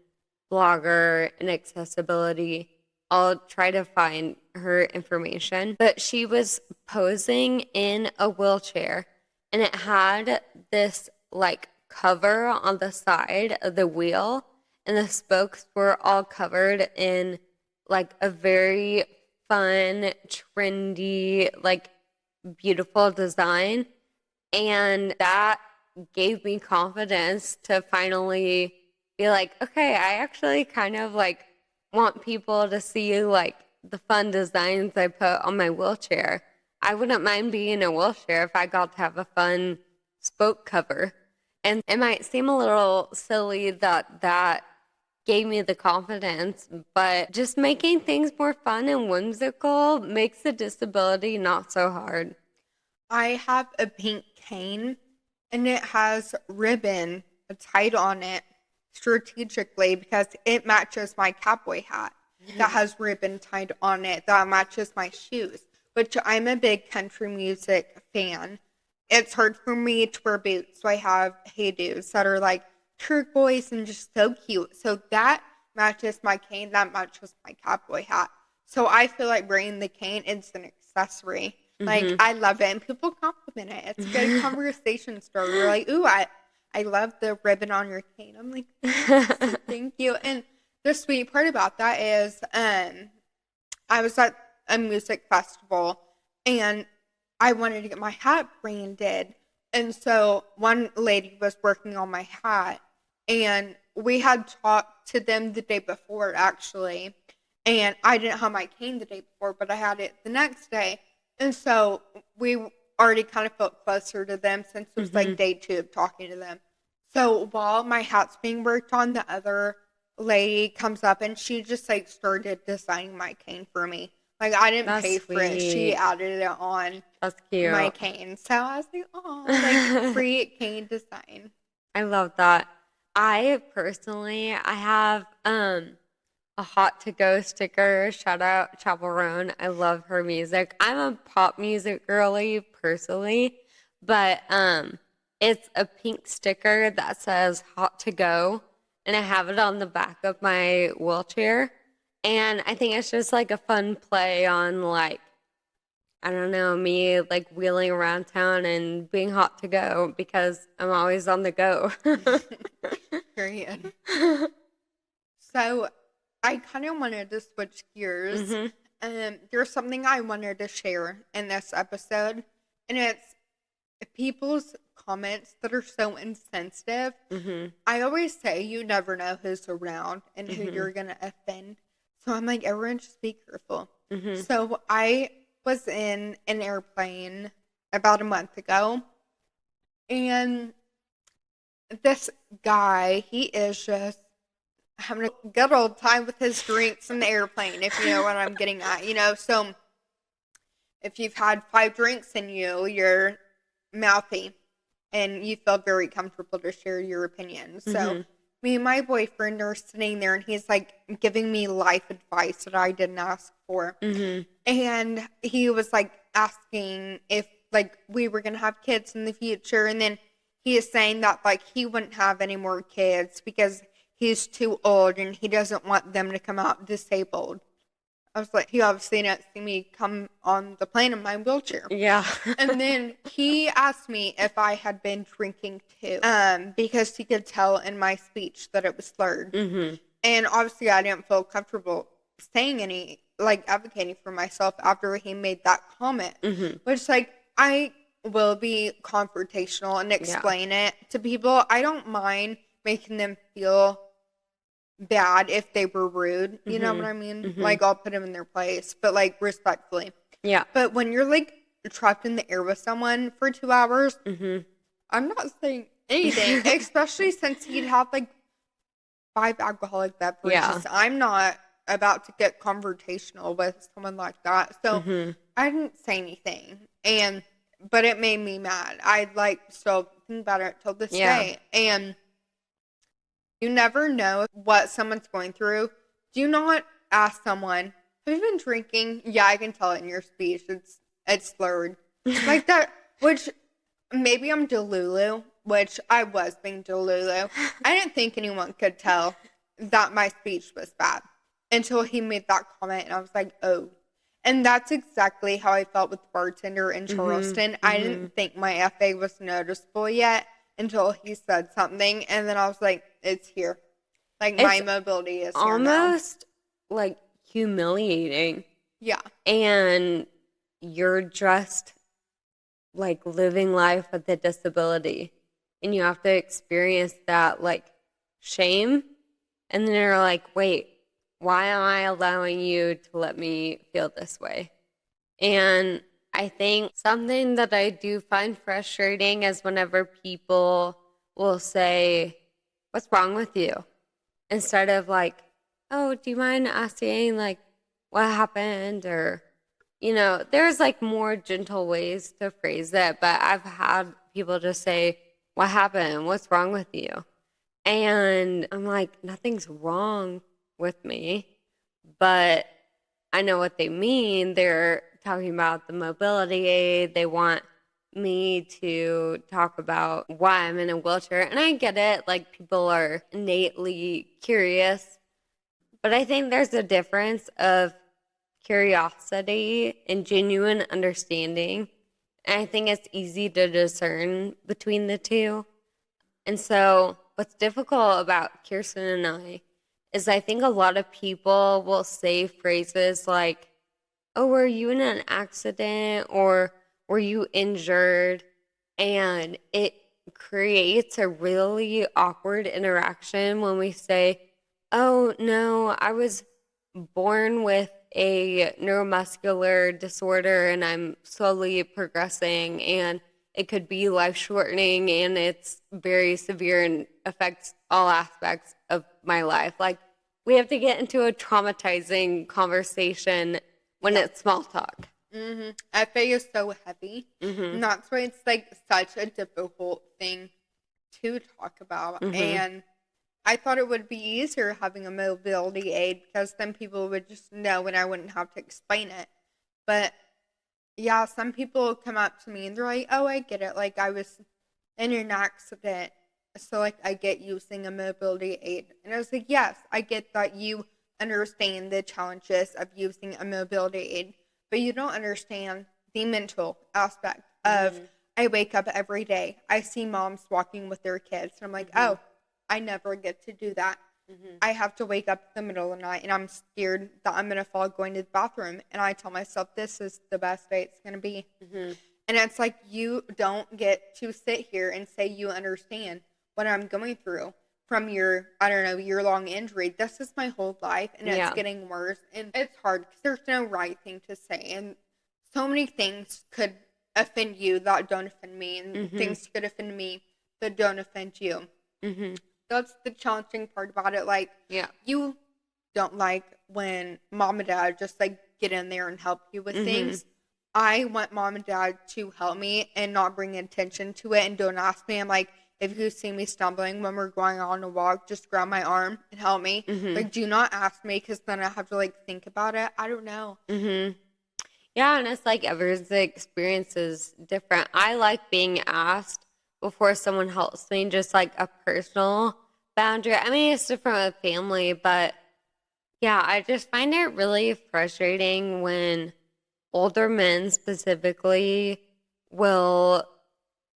Speaker 1: blogger in accessibility. I'll try to find her information. But she was posing in a wheelchair, and it had this like cover on the side of the wheel, and the spokes were all covered in like a very fun, trendy, like beautiful design. And that gave me confidence to finally be like, okay, I actually kind of like want people to see like the fun designs I put on my wheelchair. I wouldn't mind being in a wheelchair if I got to have a fun spoke cover. And it might seem a little silly that gave me the confidence, but just making things more fun and whimsical makes the disability not so hard.
Speaker 2: I have a pink cane, and it has ribbon tied on it strategically because it matches my cowboy hat that has ribbon tied on it that matches my shoes, which I'm a big country music fan. It's hard for me to wear boots, so I have hey-dos that are like turquoise and just so cute. So that matches my cane, that matches my cowboy hat. So I feel like wearing the cane is an accessory. Like, I love it, and people compliment it. It's a good conversation starter. We're like, ooh, I love the ribbon on your cane. I'm like, thank you. And the sweet part about that is I was at a music festival, and I wanted to get my hat branded. And so one lady was working on my hat, and we had talked to them the day before, actually. And I didn't have my cane the day before, but I had it the next day. And so we already kind of felt closer to them since it was like day 2 of talking to them. So while my hat's being worked on, the other lady comes up and she just like started designing my cane for me. Like, I didn't pay for it. She added it on my cane. So I was like, oh, like free cane design.
Speaker 1: I love that. I have a Hot to Go sticker. Shout out Chaperone. I love her music. I'm a pop music girly personally, but it's a pink sticker that says Hot to Go, and I have it on the back of my wheelchair. And I think it's just like a fun play on like, I don't know, me like wheeling around town and being hot to go because I'm always on the go.
Speaker 2: Period. So I kind of wanted to switch gears. There's something I wanted to share in this episode, and it's people's comments that are so insensitive. I always say you never know who's around and who you're going to offend. So I'm like, everyone just be careful. So I was in an airplane about a month ago, and this guy, he is just having a good old time with his drinks in the airplane, if you know what I'm getting at. So if you've had 5 drinks in you, you're mouthy and you feel very comfortable to share your opinions. So me and my boyfriend are sitting there, and he's like giving me life advice that I didn't ask for. And he was like asking if like we were going to have kids in the future. And then he is saying that like he wouldn't have any more kids because he's too old and he doesn't want them to come out disabled. I was like, he obviously didn't see me come on the plane in my wheelchair.
Speaker 1: Yeah.
Speaker 2: And then he asked me if I had been drinking too, because he could tell in my speech that it was slurred. And obviously I didn't feel comfortable saying any, like advocating for myself after he made that comment, which like I will be confrontational and explain it to people. I don't mind making them feel bad if they were rude, you know what I mean? Like I'll put them in their place, but like respectfully.
Speaker 1: Yeah.
Speaker 2: But when you're like trapped in the air with someone for 2 hours, I'm not saying anything, especially since he'd had like 5 alcoholic beverages.
Speaker 1: Yeah.
Speaker 2: I'm not about to get confrontational with someone like that. So I didn't say anything. But it made me mad. I like still think about it till this day. And you never know what someone's going through. Do not ask someone, have you been drinking? Yeah, I can tell it in your speech. It's slurred. Like that, which maybe I'm Delulu, which I was being Delulu. I didn't think anyone could tell that my speech was bad until he made that comment, and I was like, oh. And that's exactly how I felt with the bartender in Charleston. I didn't think my FA was noticeable yet until he said something, and then I was like, it's here. Like, my mobility is here now.
Speaker 1: Almost like humiliating.
Speaker 2: Yeah.
Speaker 1: And you're just like living life with a disability, and you have to experience that like shame, and then you're like, wait, why am I allowing you to let me feel this way? And I think something that I do find frustrating is whenever people will say, what's wrong with you? Instead of like, oh, do you mind asking like what happened? Or, there's like more gentle ways to phrase it, but I've had people just say, what happened? What's wrong with you? And I'm like, nothing's wrong with me, but I know what they mean. They're talking about the mobility aid. They want me to talk about why I'm in a wheelchair. And I get it. Like, people are innately curious. But I think there's a difference of curiosity and genuine understanding. And I think it's easy to discern between the two. And so what's difficult about Kiersten and I is I think a lot of people will say phrases like, oh, were you in an accident, or were you injured? And it creates a really awkward interaction when we say, oh, no, I was born with a neuromuscular disorder and I'm slowly progressing, and it could be life-shortening, and it's very severe and affects all aspects of my life. Like, we have to get into a traumatizing conversation when it's small talk.
Speaker 2: FA is so heavy. And that's why it's like such a difficult thing to talk about. And I thought it would be easier having a mobility aid because then people would just know and I wouldn't have to explain it. But yeah, some people come up to me and they're like, oh, I get it. Like, I was in an accident, so like I get using a mobility aid. And I was like, yes, I get that you understand the challenges of using a mobility aid, but you don't understand the mental aspect of I wake up every day, I see moms walking with their kids, and I'm like, oh, I never get to do that. I have to wake up in the middle of the night and I'm scared that I'm going to fall going to the bathroom, and I tell myself this is the best day it's going to be. And it's like, you don't get to sit here and say you understand what I'm going through from your, I don't know, year-long injury. This is my whole life, and it's getting worse. And it's hard because there's no right thing to say. And so many things could offend you that don't offend me, and
Speaker 1: Mm-hmm.
Speaker 2: things could offend me that don't offend you.
Speaker 1: Mm-hmm.
Speaker 2: That's the challenging part about it. Like,
Speaker 1: Yeah.
Speaker 2: you don't like when mom and dad just like get in there and help you with
Speaker 1: Mm-hmm.
Speaker 2: things. I want mom and dad to help me and not bring attention to it, and don't ask me. I'm like, if you see me stumbling when we're going on a walk, just grab my arm and help me.
Speaker 1: Mm-hmm.
Speaker 2: Like, do not ask me, because then I have to like think about it. I don't know.
Speaker 1: Mm-hmm. Yeah, and it's like everyone's experience is different. I like being asked before someone helps me, just like a personal boundary. I mean, it's different with family, but yeah, I just find it really frustrating when older men specifically will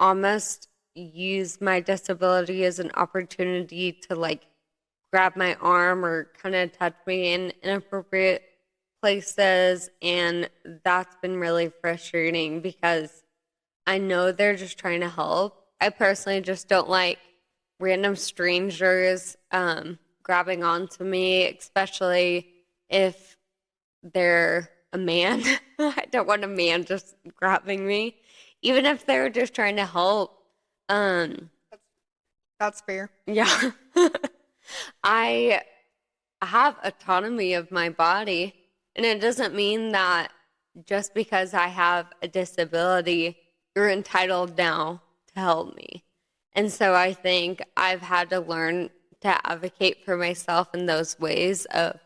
Speaker 1: almost use my disability as an opportunity to like grab my arm or kind of touch me in inappropriate places. And that's been really frustrating because I know they're just trying to help. I personally just don't like random strangers grabbing onto me, especially if they're a man. I don't want a man just grabbing me, even if they're just trying to help. Um,
Speaker 2: That's fair.
Speaker 1: yeah. I have autonomy of my body, and it doesn't mean that just because I have a disability, you're entitled now to help me. And so I think I've had to learn to advocate for myself in those ways of,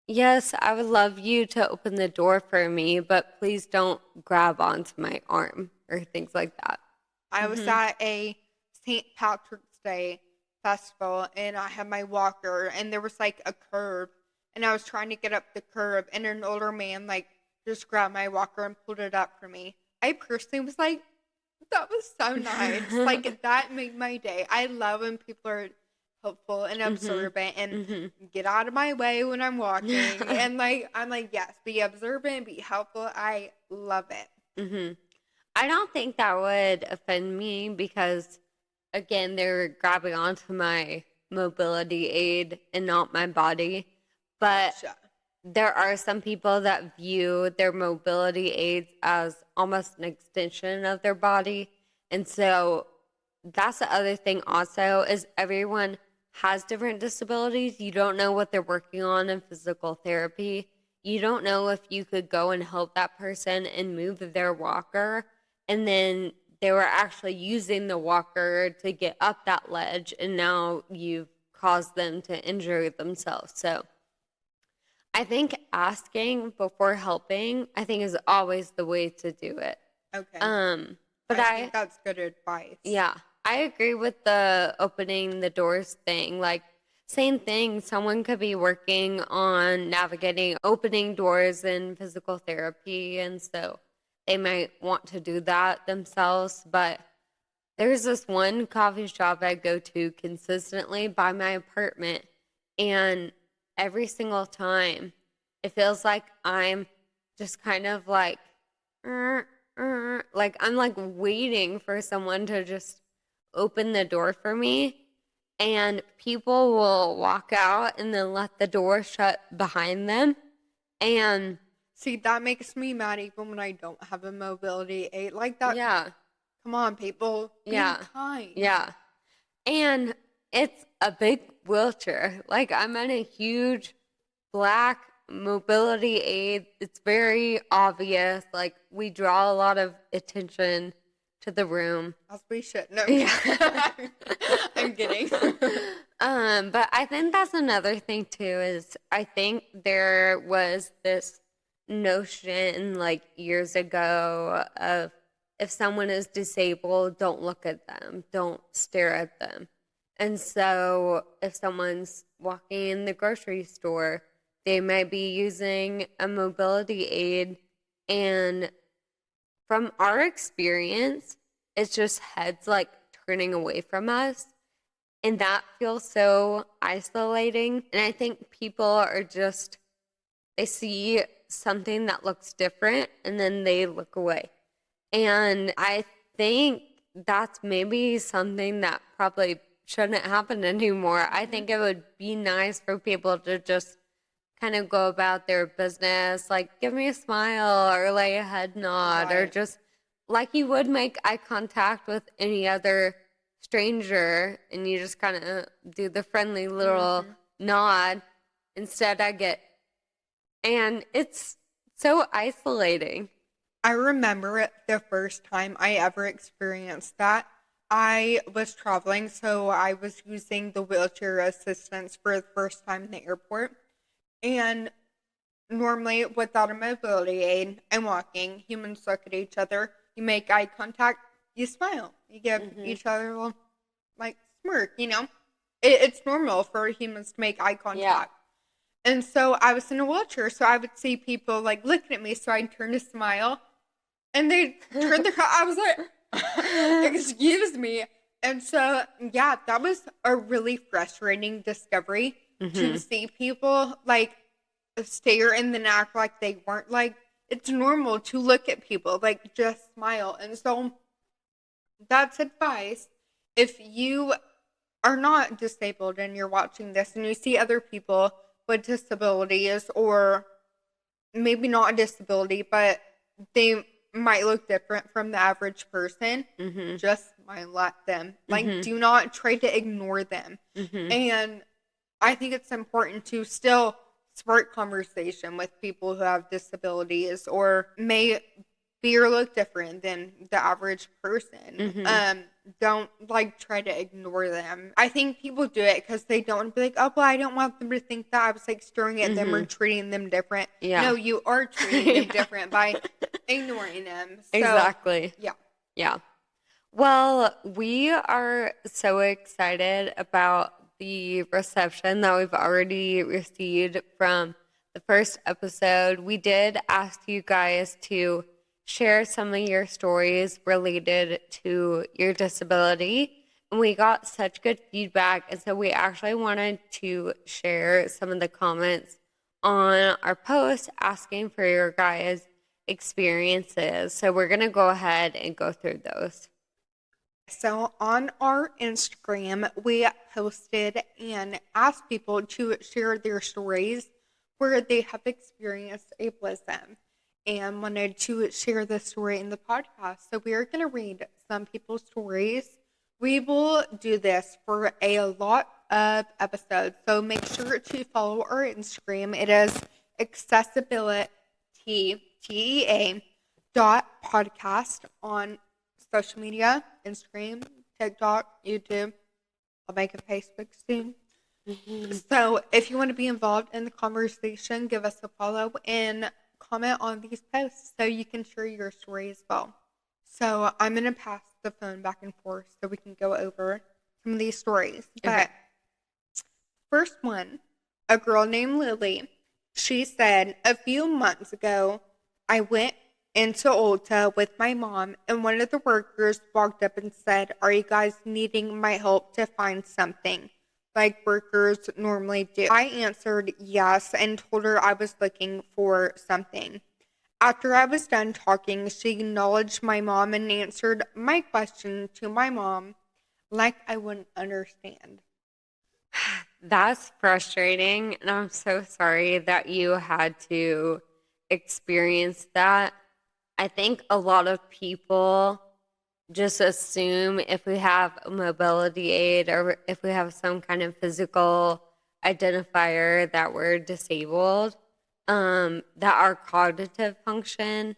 Speaker 1: yes, I would love you to open the door for me, but please don't grab onto my arm or things like that.
Speaker 2: I was at a St. Patrick's Day festival, and I had my walker, and there was like a curb, and I was trying to get up the curb, and an older man like just grabbed my walker and pulled it up for me. I personally was like, that was so nice. Like, that made my day. I love when people are helpful and observant and get out of my way when I'm walking. And like, I'm like, yes, be observant, be helpful. I love it.
Speaker 1: I don't think that would offend me because, again, they're grabbing onto my mobility aid and not my body. But
Speaker 2: Gotcha.
Speaker 1: there are some people that view their mobility aids as almost an extension of their body. And so that's the other thing also is everyone has different disabilities. You don't know what they're working on in physical therapy. You don't know if you could go and help that person and move their walker, and then they were actually using the walker to get up that ledge, and now you've caused them to injure themselves. So I think asking before helping, I think, is always the way to do it.
Speaker 2: Okay.
Speaker 1: But
Speaker 2: I think that's good advice.
Speaker 1: yeah, I agree with the opening the doors thing. Like, same thing, someone could be working on navigating opening doors in physical therapy, and so they might want to do that themselves. But there's this one coffee shop I go to consistently by my apartment, and every single time it feels like I'm just kind of like, like I'm like waiting for someone to just open the door for me. And people will walk out and then let the door shut behind them. And
Speaker 2: see, that makes me mad even when I don't have a mobility aid like that.
Speaker 1: yeah.
Speaker 2: Come on, people. Be kind.
Speaker 1: Yeah. And it's a big wheelchair. Like, I'm in a huge black mobility aid. It's very obvious. Like, we draw a lot of attention to the room.
Speaker 2: As we should. No.
Speaker 1: Yeah.
Speaker 2: I'm kidding.
Speaker 1: But I think that's another thing too, is I think there was this notion like years ago of if someone is disabled, don't look at them, don't stare at them. And so if someone's walking in the grocery store, they might be using a mobility aid, and from our experience, it's just heads like turning away from us. And that feels so isolating. And I think people are just, they see something that looks different and then they look away. And I think that's maybe something that probably shouldn't happen anymore. I think it would be nice for people to just kind of go about their business, like give me a smile or like a head nod or
Speaker 2: Right.
Speaker 1: just like you would make eye contact with any other stranger, and you just kind of do the friendly little nod. Instead, and it's so isolating.
Speaker 2: I remember the first time I ever experienced that. I was traveling, so I was using the wheelchair assistance for the first time in the airport. And normally, without a mobility aid, I'm walking. Humans look at each other. You make eye contact. You smile. You give each other a little, like, smirk, you know? It's normal for humans to make eye contact. And so I was in a wheelchair, so I would see people, like, looking at me, so I'd turn to smile. And they turned their, I was like, excuse me. And so, yeah, that was a really frustrating discovery to see people, like, stare and then act like they weren't. Like, it's normal to look at people, like, just smile. And so that's advice. If you are not disabled and you're watching this and you see other people with disabilities, or maybe not a disability, but they might look different from the average person, just smile at them. Like, do not try to ignore them. And I think it's important to still spark conversation with people who have disabilities or may be or look different than the average person. Don't, like, try to ignore them. I think people do it because they don't want to be like, oh, well, I don't want them to think that I was, like, staring at them or treating them different. No, you are treating them different by ignoring them. So,
Speaker 1: Exactly.
Speaker 2: Yeah.
Speaker 1: Yeah. Well, we are so excited about the reception that we've already received from the first episode. We did ask you guys to share some of your stories related to your disability, and we got such good feedback. And so we actually wanted to share some of the comments on our post asking for your guys' experiences. So we're going to go ahead and go through those.
Speaker 2: So on our Instagram, we posted and asked people to share their stories where they have experienced ableism and wanted to share the story in the podcast. So we are going to read some people's stories. We will do this for a lot of episodes. So make sure to follow our Instagram. It is AccessibiliTEA .podcast on social media, Instagram, TikTok, YouTube. I'll make a Facebook soon. So if you want to be involved in the conversation, give us a follow and comment on these posts so you can share your story as well. So I'm going to pass the phone back and forth so we can go over some of these stories. But first one, a girl named Lily. She said, a few months ago, I went into Ulta with my mom, and one of the workers walked up and said, are you guys needing my help to find something, like workers normally do? I answered yes and told her I was looking for something. After I was done talking, she acknowledged my mom and answered my question to my mom like I wouldn't understand.
Speaker 1: That's frustrating, and I'm so sorry that you had to experience that. I think a lot of people just assume if we have a mobility aid or if we have some kind of physical identifier that we're disabled, that our cognitive function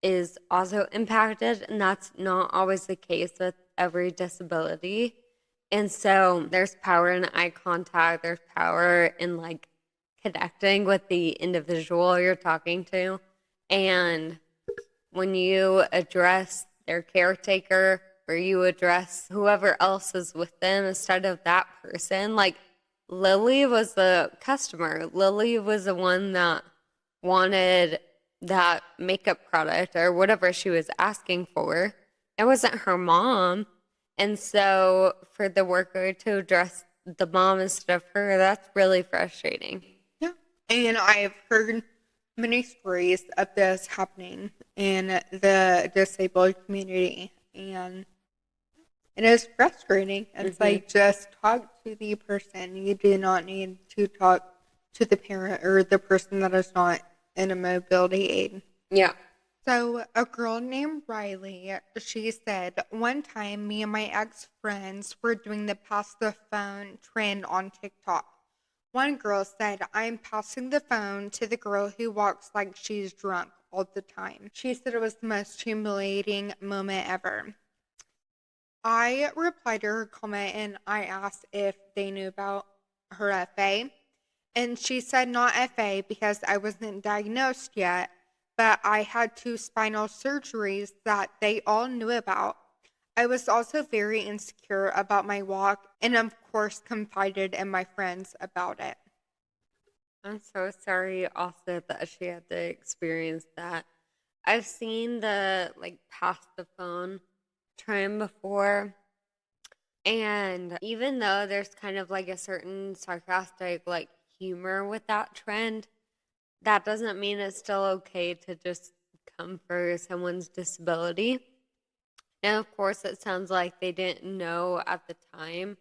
Speaker 1: is also impacted, and that's not always the case with every disability. And so there's power in eye contact, there's power in like connecting with the individual you're talking to. And when you address their caretaker or you address whoever else is with them instead of that person, like Lily was the customer. Lily was the one that wanted that makeup product or whatever she was asking for. It wasn't her mom. And so for the worker to address the mom instead of her, that's really frustrating.
Speaker 2: Yeah. And I've heard many stories of this happening in the disabled community, and it is frustrating. It's like, just talk to the person. You do not need to talk to the parent or the person that is not in a mobility aid.
Speaker 1: Yeah.
Speaker 2: So a girl named Riley, she said, one time me and my ex-friends were doing the pass the phone trend on TikTok. One girl said, I'm passing the phone to the girl who walks like she's drunk all the time. She said it was the most humiliating moment ever. I replied to her comment and I asked if they knew about her FA. And she said not FA because I wasn't diagnosed yet, but I had 2 spinal surgeries that they all knew about. I was also very insecure about my walk and, of course, confided in my friends about it.
Speaker 1: I'm so sorry also that she had to experience that. I've seen the pass the phone trend before. And even though there's kind of a certain sarcastic humor with that trend, that doesn't mean it's still okay to just come for someone's disability. And of course, it sounds like they didn't know at the time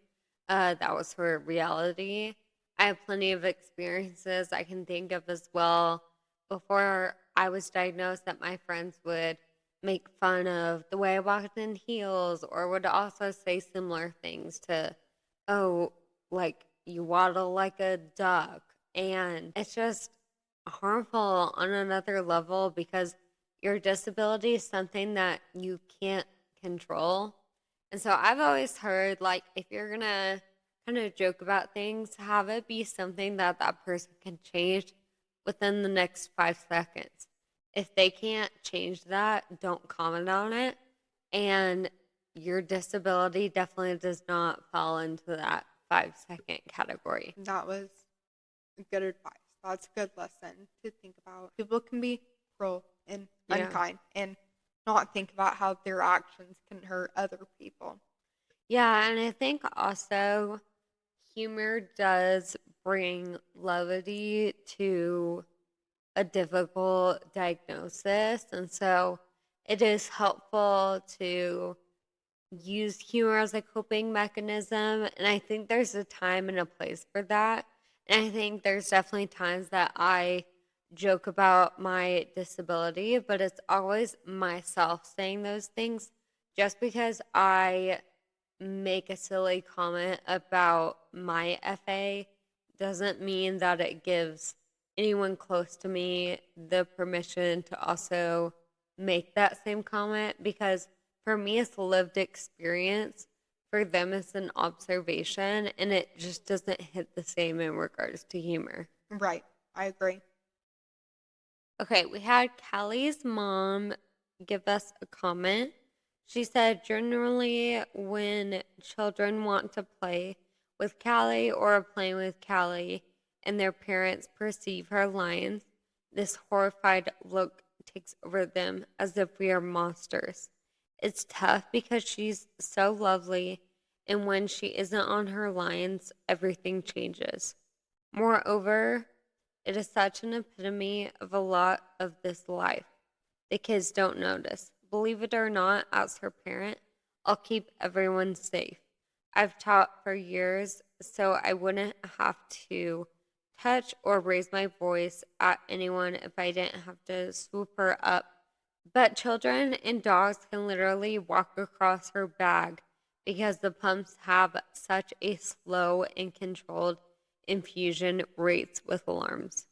Speaker 1: that was her reality. I have plenty of experiences I can think of as well. Before I was diagnosed, that my friends would make fun of the way I walked in heels, or would also say similar things to, oh, you waddle like a duck. And it's just harmful on another level because your disability is something that you can't control. And so I've always heard if you're going to kind of joke about things, have it be something that that person can change within the next 5 seconds. If they can't change that, don't comment on it. And your disability definitely does not fall into that 5 second category.
Speaker 2: That was good advice. That's a good lesson to think about. People can be cruel and unkind and not think about how their actions can hurt other people.
Speaker 1: Yeah, and I think also humor does bring levity to a difficult diagnosis. And so it is helpful to use humor as a coping mechanism. And I think there's a time and a place for that. And I think there's definitely times that I joke about my disability, but it's always myself saying those things. Just because I make a silly comment about my FA doesn't mean that it gives anyone close to me the permission to also make that same comment, because for me it's a lived experience, for them it's an observation, and it just doesn't hit the same in regards to humor.
Speaker 2: Right. I agree.
Speaker 1: Okay, we had Callie's mom give us a comment. She said, generally, when children want to play with Callie or are playing with Callie and their parents perceive her lines, this horrified look takes over them as if we are monsters. It's tough because she's so lovely, and when she isn't on her lines, everything changes. Moreover, it is such an epitome of a lot of this life. The kids don't notice. Believe it or not, as her parent, I'll keep everyone safe. I've taught for years, so I wouldn't have to touch or raise my voice at anyone if I didn't have to swoop her up. But children and dogs can literally walk across her bag because the pumps have such a slow and controlled infusion rates with alarms.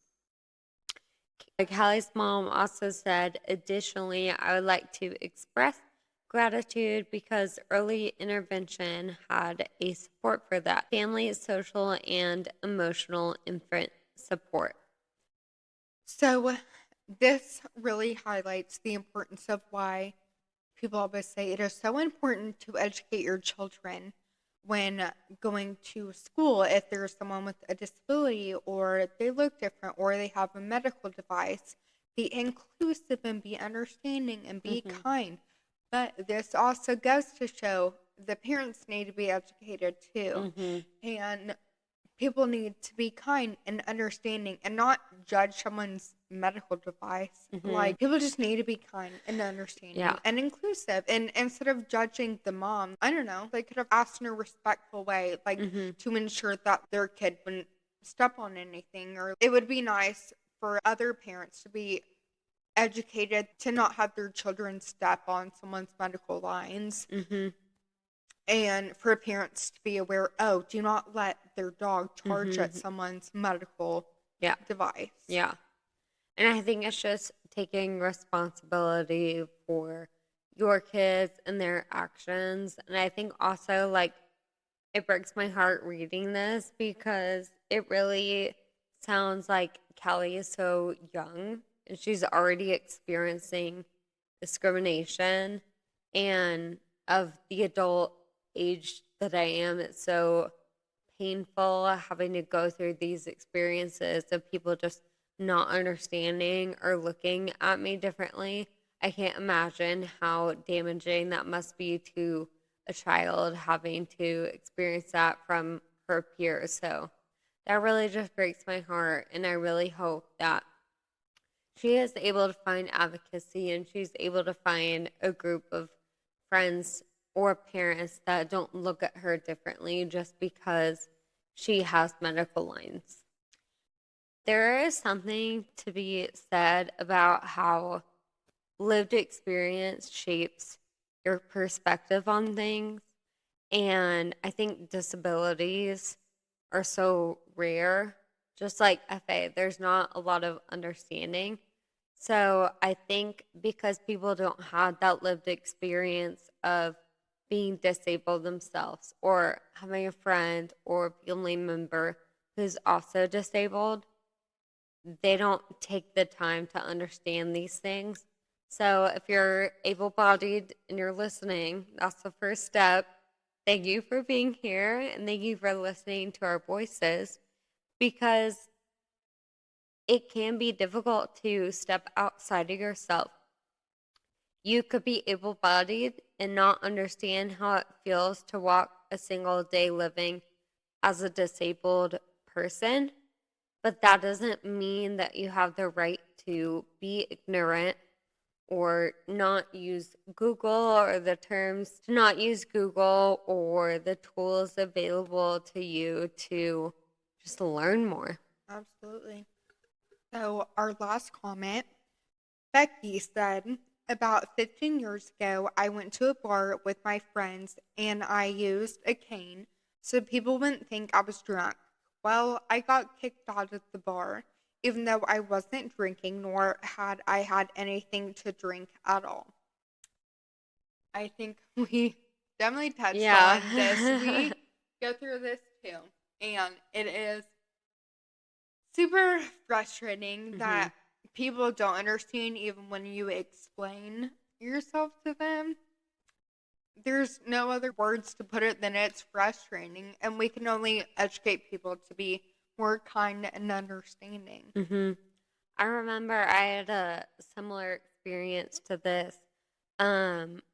Speaker 1: Callie's mom also said, additionally, I would like to express gratitude because early intervention had a support for that family, social, and emotional infant support.
Speaker 2: So this really highlights the importance of why people always say it is so important to educate your children when going to school if there's someone with a disability or they look different or they have a medical device. Be inclusive and be understanding and be kind. But this also goes to show the parents need to be educated too. And people need to be kind and understanding and not judge someone's medical device. People just need to be kind and understanding and inclusive. And instead of judging the mom, I don't know, they could have asked in a respectful way, to ensure that their kid wouldn't step on anything. Or it would be nice for other parents to be educated to not have their children step on someone's medical lines.
Speaker 1: Mhm.
Speaker 2: And for parents to be aware, oh, do not let their dog charge at
Speaker 1: Mhm.
Speaker 2: someone's medical
Speaker 1: Yeah.
Speaker 2: device.
Speaker 1: Yeah. And I think it's just taking responsibility for your kids and their actions. And I think also, like, it breaks my heart reading this because it really sounds like Callie is so young and she's already experiencing discrimination. And of the adult age that I am, it's so painful having to go through these experiences of people just not understanding or looking at me differently. I can't imagine how damaging that must be to a child having to experience that from her peers. So that really just breaks my heart. And I really hope that she is able to find advocacy and she's able to find a group of friends or parents that don't look at her differently just because she has medical lines. There is something to be said about how lived experience shapes your perspective on things. And I think disabilities are so rare. Just like FA, there's not a lot of understanding. So I think because people don't have that lived experience of being disabled themselves or having a friend or family member who's also disabled, they don't take the time to understand these things. So if you're able bodied and you're listening, that's the first step. Thank you for being here and thank you for listening to our voices because it can be difficult to step outside of yourself. You could be able bodied and not understand how it feels to walk a single day living as a disabled person, but that doesn't mean that you have the right to be ignorant or not use Google or the terms to not use Google or the tools available to you to just learn more.
Speaker 2: Absolutely. So, our last comment, Becky said, about 15 years ago, I went to a bar with my friends and I used a cane so people wouldn't think I was drunk. Well, I got kicked out of the bar, even though I wasn't drinking nor had I had anything to drink at all. I think we definitely touched
Speaker 1: Yeah.
Speaker 2: on this. We go through this too, and it is super frustrating
Speaker 1: Mhm.
Speaker 2: that people don't understand even when you explain yourself to them. There's no other words to put it than it's frustrating, and we can only educate people to be more kind and understanding.
Speaker 1: Mhm. I remember I had a similar experience to this.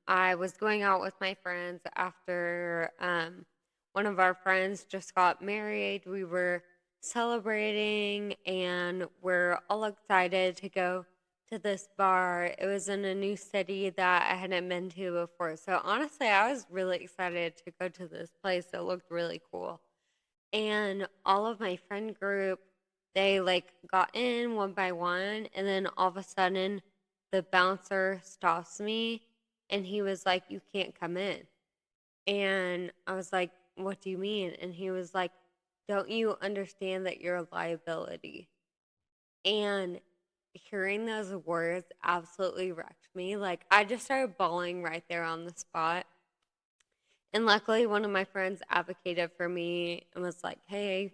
Speaker 1: I was going out with my friends after one of our friends just got married. We were celebrating and we're all excited to go to this bar. It was in a new city that I hadn't been to before. So honestly, I was really excited to go to this place. It looked really cool. And all of my friend group, they like got in one by one, and then all of a sudden the bouncer stops me and he was like, "You can't come in." And I was like, "What do you mean?" And he was like, "Don't you understand that you're a liability?" And hearing those words absolutely wrecked me. Like, I just started bawling right there on the spot. And luckily, one of my friends advocated for me and was like, "Hey,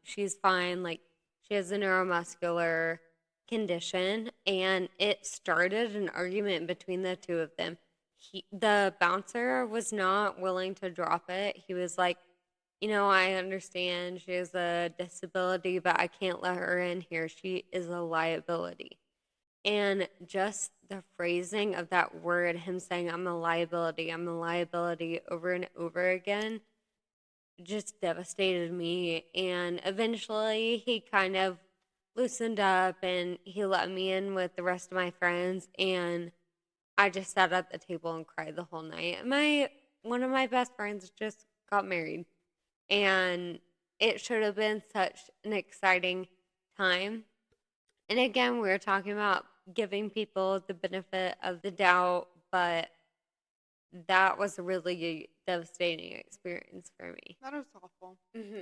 Speaker 1: she's fine. Like, she has a neuromuscular condition." And it started an argument between the two of them. The bouncer was not willing to drop it. He was like, "I understand she has a disability, but I can't let her in here. She is a liability." And just the phrasing of that word, him saying, I'm a liability over and over again, just devastated me. And eventually he kind of loosened up and he let me in with the rest of my friends. And I just sat at the table and cried the whole night. One of my best friends just got married. And it should have been such an exciting time. And again, we were talking about giving people the benefit of the doubt, but that was a really devastating experience for me.
Speaker 2: That was awful.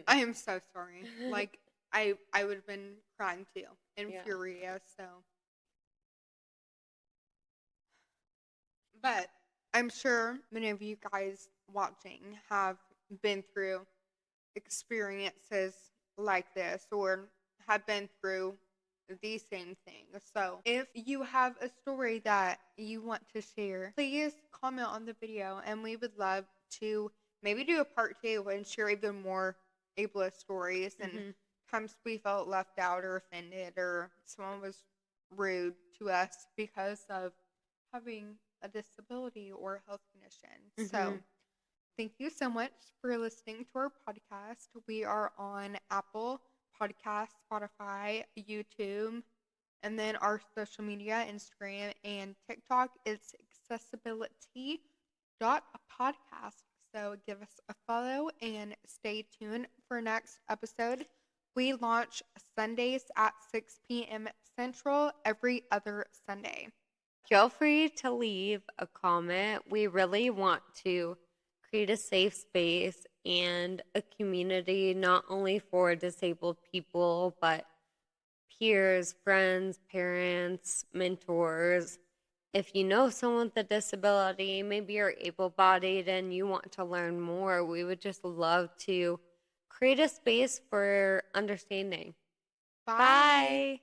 Speaker 2: I am so sorry. Like, I would have been crying too and
Speaker 1: Yeah.
Speaker 2: furious. So, but I'm sure many of you guys watching have been through experiences like this or have been through the same thing. So if you have a story that you want to share, please comment on the video and we would love to maybe do a part 2 and share even more ableist stories and times we felt left out or offended or someone was rude to us because of having a disability or health condition. So thank you so much for listening to our podcast. We are on Apple Podcasts, Spotify, YouTube, and then our social media, Instagram and TikTok. It's AccessibiliTEA Podcast. So give us a follow and stay tuned for next episode. We launch Sundays at 6 p.m. Central every other Sunday.
Speaker 1: Feel free to leave a comment. We really want to create a safe space and a community not only for disabled people, but peers, friends, parents, mentors. If you know someone with a disability, maybe you're able-bodied and you want to learn more, we would just love to create a space for understanding.
Speaker 2: Bye.
Speaker 1: Bye.